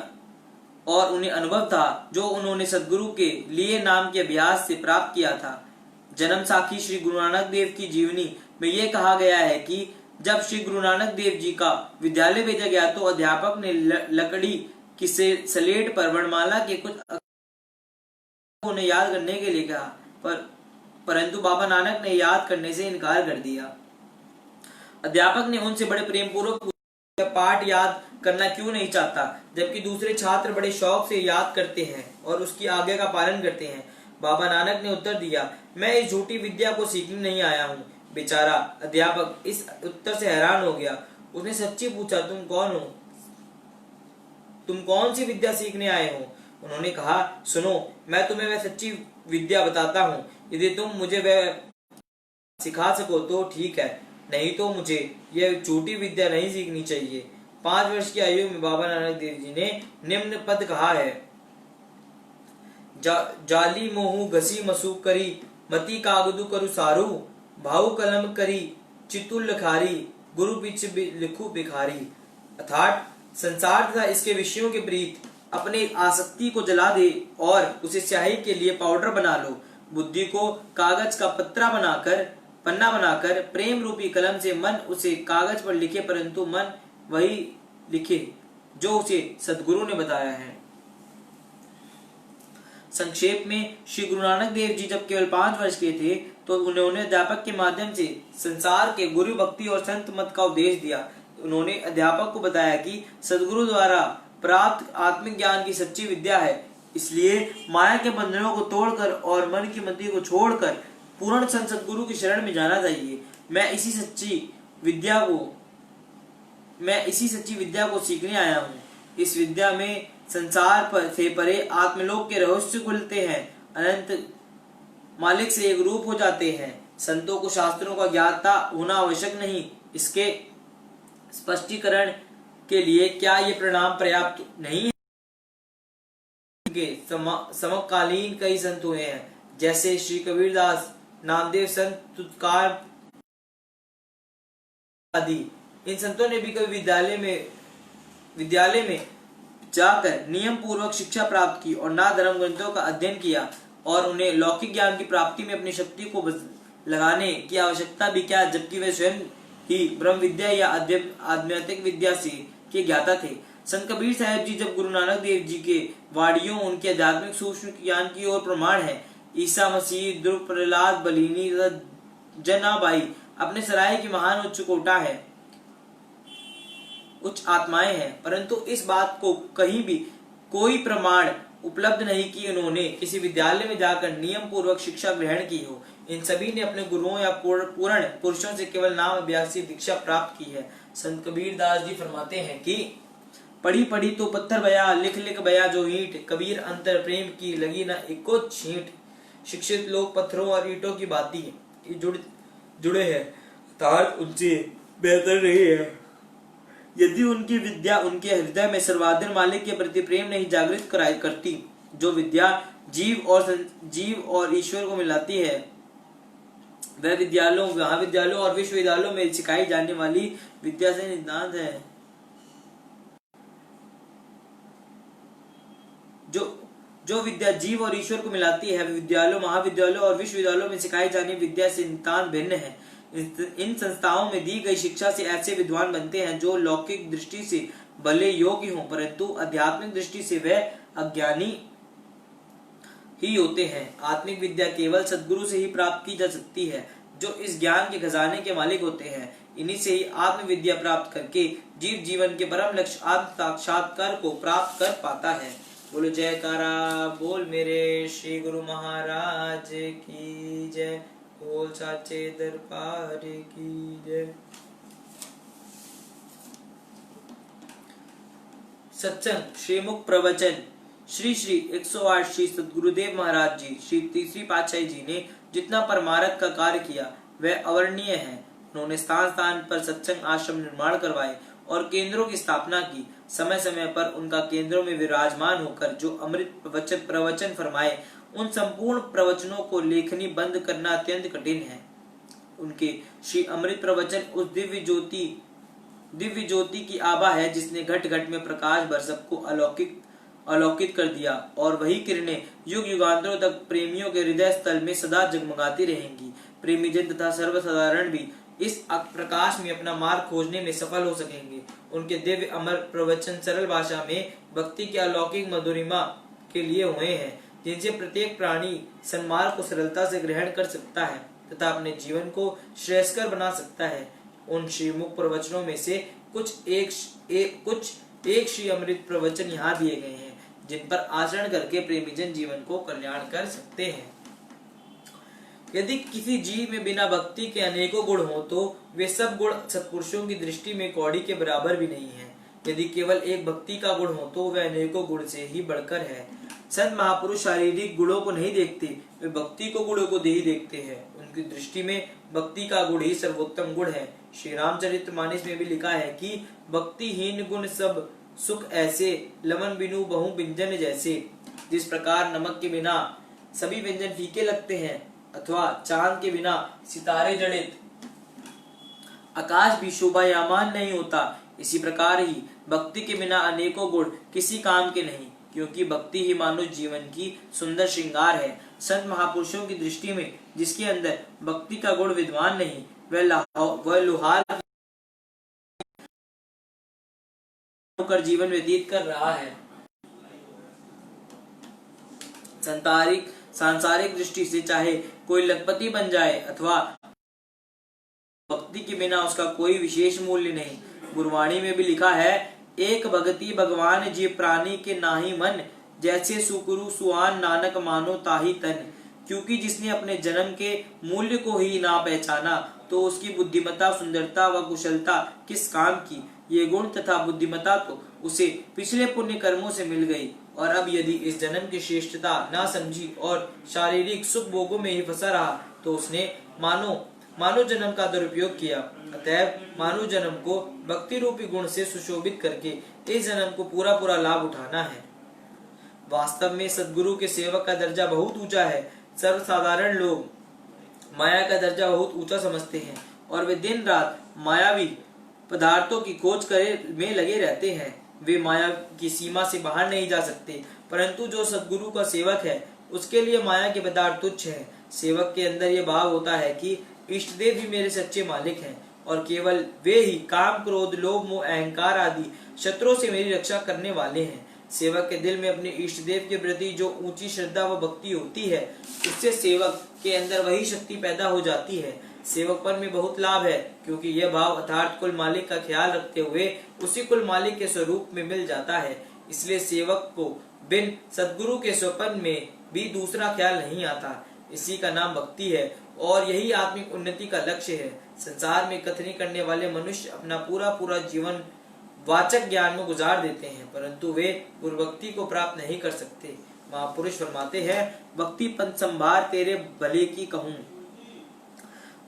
और उन्हें अनुभव था जो उन्होंने सदगुरु के लिए नाम के अभ्यास से प्राप्त किया था। जन्म साखी श्री गुरु नानक देव की जीवनी में यह कहा गया है कि जब श्री गुरु नानक देव जी का विद्यालय भेजा गया तो अध्यापक ने लकड़ी की सलेट पर वर्णमाला के कुछ उन्हें याद करने के लिए कहा, परंतु बाबा नानक ने याद करने से इनकार कर दिया। अध्यापक ने उनसे बड़े प्रेम पूर्वक पाठ याद करना क्यों नहीं चाहता, जबकि दूसरे छात्र बड़े शौक से याद करते हैं और उसकी आज्ञा का पालन करते हैं। बाबा नानक ने उत्तर दिया, मैं इस झूठी विद्या को सीखने नहीं आया हूँ। बेचारा अध्यापक इस उत्तर से हैरान हो गया। उसने सच्ची पूछा, तुम कौन हो? तुम कौन सी विद्या सीखने आए हो? उन्होंने कहा, सुनो, मैं तुम्हें वह सच्ची विद्या बताता हूँ। यदि तुम मुझे वह सिखा सको तो ठीक है, नहीं तो मुझे यह झूठी विद्या नहीं सीखनी चाहिए। 5 वर्ष की आयु में बाबा नानक देव जी ने निम्न पद कहा है, जाली मोहू घसी मसू करी, मती कागदू करु सारू, भाऊ कलम करी चितुल लखारी, गुरु पीछे लिखू भिखारी। अर्थात संसार तथा इसके विषयों के प्रीत अपने आसक्ति को जला दे और उसे स्याही के लिए पाउडर बना लो। बुद्धि को कागज का पन्ना बनाकर प्रेम रूपी कलम से मन उसे कागज पर लिखे, परंतु मन वही लिखे जो उसे सदगुरु ने बताया है। संक्षेप में, श्री गुरु नानक देव जी जब केवल 5 वर्ष के थे तो उन्होंने अध्यापक के माध्यम से संसार के गुरु भक्ति और संत मत का उपदेश दिया। उन्होंने अध्यापक को बताया कि सदगुरु द्वारा प्राप्त आत्मिक ज्ञान की सच्ची विद्या है, इसलिए माया के बंधनों को तोड़कर और मन की मति को छोड़कर पूर्ण सदगुरु की शरण में जाना चाहिए। मैं इसी सच्ची विद्या को सीखने आया हूँ। इस विद्या में संसार से परे आत्मलोक के रहस्य खुलते हैं, अनंत मालिक से एक रूप हो जाते हैं। संतों को शास्त्रों का ज्ञाता होना आवश्यक नहीं। इसके स्पष्टीकरण के लिए क्या ये प्रणाम पर्याप्त नहीं है? समकालीन कई संत हुए हैं, जैसे श्री कबीरदास, नामदेव संत तुकार आदि। इन संतों ने भी कभी विद्यालय में जाकर नियम पूर्वक शिक्षा प्राप्त की और ना धर्म ग्रंथों का अध्ययन किया, और उन्हें लौकिक ज्ञान की प्राप्ति में अपनी शक्ति को लगाने की आवश्यकता भी क्या, जबकि वे स्वयं ही ब्रह्म विद्या या आध्यात्मिक विद्या के ज्ञाता थे। संत कबीर साहब जी जब गुरु नानक देव जी के वाणियों उनके आध्यात्मिक सूक्ष्म ज्ञान की ओर प्रमाण है। ईसा मसीह, ध्रुव, प्रहलाद, बलिनी तथा जनाबाई अपने सराय की महान उच्च आत्माएं हैं, परंतु इस बात को कहीं भी कोई प्रमाण उपलब्ध नहीं कि उन्होंने किसी विद्यालय में जाकर नियम पूर्वक शिक्षा ग्रहण की हो। इन सभी ने अपने गुरुओं या पूर्ण पुरुषों से केवल नाम अभ्यास से दीक्षा प्राप्त की है। संत कबीर दास जी फरमाते हैं कि पढ़ी पढ़ी तो पत्थर बया, लिख लिख बया जो ईंट, कबीर अंतर प्रेम की लगी न एको छींट। शिक्षित लोग पत्थरों और ईंटों की भांति जुड़े हैं, अर्थात उनसे बेहतर नहीं है। यदि उनकी विद्या उनके हृदय में सर्वाधिक मालिक के प्रति प्रेम नहीं जागृत करती, जो विद्या जीव और ईश्वर को मिलाती है, वह विद्यालयों, महाविद्यालयों और विश्वविद्यालयों में सिखाई जाने वाली विद्या से नितांत है। जो विद्या जीव और ईश्वर को मिलाती है, विद्यालयों, महाविद्यालयों और विश्वविद्यालयों में सिखाई जाने विद्या से नितांत भिन्न है। इन संस्थाओं में दी गई शिक्षा से ऐसे विद्वान बनते हैं जो लौकिक दृष्टि से भले योग्य हों, परंतु आध्यात्मिक दृष्टि से वे अज्ञानी ही होते हैं। आत्मिक विद्या केवल सद्गुरु से ही प्राप्त की जा सकती है, जो इस ज्ञान के खजाने के मालिक होते हैं। इन्हीं से ही आत्म विद्या प्राप्त करके जीव जीवन के परम लक्ष्य आत्म साक्षात्कार को प्राप्त कर पाता है। बोलो जयकारा बोल मेरे श्री गुरु महाराज की जय, बोल साचे दरबार की जय। सत्संग श्रीमुख प्रवचन। श्री 108 श्री सद्गुरुदेव महाराज जी श्री तीसरी पातशाही जी ने जितना परमार्थ का कार्य किया वह अवर्णनीय है। उन्होंने स्थान स्थान पर सत्संग आश्रम निर्माण करवाए और केंद्रों की स्थापना की। समय समय पर उनका केंद्रों में विराजमान होकर जो अमृत प्रवचन फरमाए, उन संपूर्ण प्रवचनों को लेखनी बंद करना अत्यंत कठिन है। उनके श्री अमृत प्रवचन उस दिव्य ज्योति की आभा है जिसने घट घट में प्रकाश भर सबको अलौकित कर दिया, और वही किरणें युग युगांतरों तक प्रेमियों के हृदय स्थल में सदा जगमगाती रहेंगी। प्रेमी जन तथा सर्वसाधारण भी इस प्रकाश में अपना मार्ग खोजने में सफल हो सकेंगे। उनके दिव्य अमर प्रवचन सरल भाषा में भक्ति के अलौकिक मधुरिमा के लिए हुए हैं, जिनसे प्रत्येक प्राणी सन्मार्ग को सरलता से ग्रहण कर सकता है तथा अपने जीवन को श्रेयस्कर बना सकता है। उन श्रीमुख प्रवचनों में से कुछ एक श्री अमृत प्रवचन यहाँ दिए गए हैं, जिन पर आचरण करके प्रेमीजन जीवन को कल्याण कर सकते हैं। यदि किसी जीव में बिना भक्ति के अनेकों गुण हो तो वे सब गुण सत्पुरुषों की दृष्टि में कौड़ी के बराबर भी नहीं है। यदि केवल एक भक्ति का गुण हो तो वह अनेकों गुण से ही बढ़कर है। संत महापुरुष शारीरिक गुणों को नहीं देखते, वे भक्ति को गुणों को ही देखते हैं। उनकी दृष्टि में भक्ति का गुण ही सर्वोत्तम गुण है। श्री रामचरितमानस में भी लिखा है कि भक्तिहीन गुण सब सुख ऐसे, लवन बिनु बहु व्यंजन जैसे। जिस प्रकार नमक के बिना सभी व्यंजन फीके लगते हैं, अथवा चांद के बिना सितारे जड़ित आकाश भी शोभायमान नहीं होता, इसी प्रकार ही भक्ति के बिना अनेकों गुण किसी काम के नहीं, क्योंकि भक्ति ही मानव जीवन की सुंदर श्रृंगार है। संत महापुरुषों की दृष्टि में जिसके अंदर भक्ति का गुण विद्वान नहीं, वह लोहार होकर जीवन व्यतीत कर रहा है। सांसारिक दृष्टि से चाहे कोई लखपति बन जाए अथवा भक्ति के बिना उसका कोई विशेष मूल्य नहीं। गुरवाणी में भी लिखा है, एक भगति भगवान जीव प्राणी के नाही मन, जैसे सुकुरु सुआन नानक मानो ताही तन। क्योंकि जिसने अपने जन्म के मूल्य को ही ना पहचाना तो उसकी बुद्धिमत्ता, सुंदरता व कुशलता किस काम की। ये गुण तथा बुद्धिमत्ता तो उसे पिछले पुण्य कर्मों से मिल गई, और अब यदि इस जन्म की श्रेष्ठता ना समझी और शारीरिक सुख भोगों में ही फंसा रहा तो उसने मानव जन्म का दुरुपयोग किया। अतएव मानव जन्म को भक्ति रूपी गुण से सुशोभित करके इस जन्म को पूरा लाभ उठाना है। वास्तव में सद्गुरु के सेवक का दर्जा बहुत ऊंचा है। सर्वसाधारण लोग माया का दर्जा बहुत ऊंचा समझते हैं और वे दिन रात मायावी पदार्थों की खोज में लगे रहते हैं। वे माया की सीमा से बाहर नहीं जा सकते, परंतु जो सद्गुरु का सेवक है उसके लिए माया के पदार्थ तुच्छ है। सेवक के अंदर ये भाव होता है कि इष्ट देव ही मेरे सच्चे मालिक हैं और केवल वे ही काम, क्रोध, लोभ, मोह, अहंकार आदि शत्रुओं से मेरी रक्षा करने वाले हैं। सेवक के दिल में अपने इष्ट देव के प्रति जो ऊंची श्रद्धा व भक्ति होती है, उससे सेवक के अंदर वही शक्ति पैदा हो जाती है। सेवकपन में बहुत लाभ है, क्योंकि यह भाव अर्थात कुल मालिक का ख्याल रखते हुए उसी कुल मालिक के स्वरूप में मिल जाता है। इसलिए सेवक को बिन सद्गुरु के स्वपन में भी दूसरा ख्याल नहीं आता। इसी का नाम भक्ति है और यही आत्मिक उन्नति का लक्ष्य है। संसार में कथनी करने वाले मनुष्य अपना पूरा जीवन वाचक ज्ञान में गुजार देते हैं, परंतु वे गुरुभक्ति को प्राप्त नहीं कर सकते। महापुरुष फरमाते हैं, भक्ति पंथ संभार तेरे भले की कहूँ।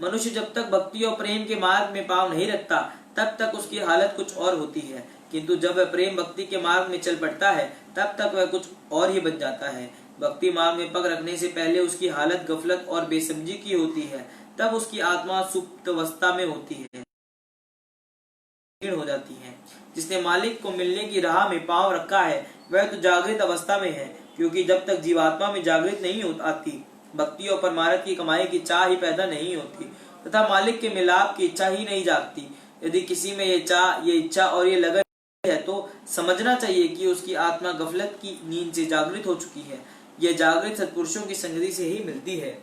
मनुष्य जब तक भक्ति और प्रेम के मार्ग में पांव नहीं रखता तब तक उसकी हालत कुछ और होती है, किंतु जब वह प्रेम भक्ति के मार्ग में चल पड़ता है तब तक वह कुछ और ही बन जाता है। भक्ति मार्ग में पग रखने से पहले उसकी हालत गफलत और बेसमझी की होती है, तब उसकी आत्मा सुप्त अवस्था में होती है, हो जाती है। जिसने मालिक को मिलने की राह में पांव रखा है वह तो जागृत अवस्था में है, क्योंकि जब तक जीवात्मा में जागृत नहीं आती भक्ति और परमार्थ की कमाई की चाह ही पैदा नहीं होती। तथा मालिक के मिलाप की इच्छा ही नहीं जागती। यदि किसी में ये इच्छा और ये लगन है तो समझना चाहिए कि उसकी आत्मा गफलत की नींद से जागृत हो चुकी है। यह जागृत सत्पुरुषों की संगति से ही मिलती है।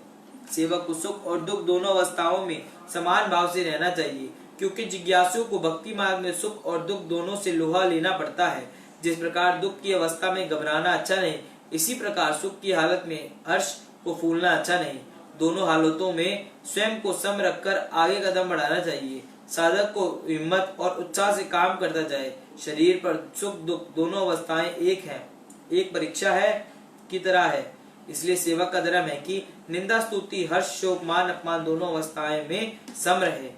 सेवक को सुख और दुख दोनों अवस्थाओं में समान भाव से रहना चाहिए, क्योंकि जिज्ञासु को भक्ति मार्ग में सुख और दुख दोनों से लोहा लेना पड़ता है। जिस प्रकार दुख की अवस्था में घबराना अच्छा नहीं, इसी प्रकार सुख की हालत में हर्ष को फूलना अच्छा नहीं। दोनों हालतों में स्वयं को सम रखकर आगे कदम बढ़ाना चाहिए। साधक को हिम्मत और उत्साह से काम करता जाए। शरीर पर सुख दुख दोनों अवस्थाएं एक परीक्षा है की तरह है। इसलिए सेवक का धर्म है कि निंदा स्तुति हर्ष शोक मान अपमान दोनों अवस्थाएं में सम रहे।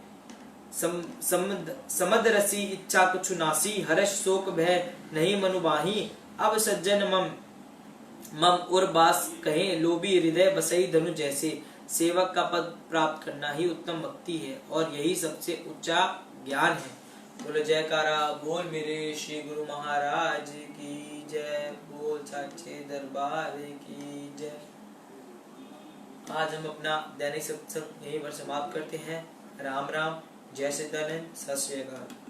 समद रसी इच्छा कुछ नासी, हर्ष शोक भय नहीं मनुबाही। अब सज्जन मम उर बास कहे, लोभी हृदय बसई धनु जैसे। सेवक का पद प्राप्त करना ही उत्तम भक्ति है और यही सबसे ऊंचा ज्ञान है। बोलो जयकारा बोल मेरे श्री गुरु महाराज की जय। बोल साचे दरबार की जय। आज हम अपना दैनिक सत्संग यहीं पर समाप्त करते हैं। राम राम, जय सच्चिदानंद, सत श्री अकाल।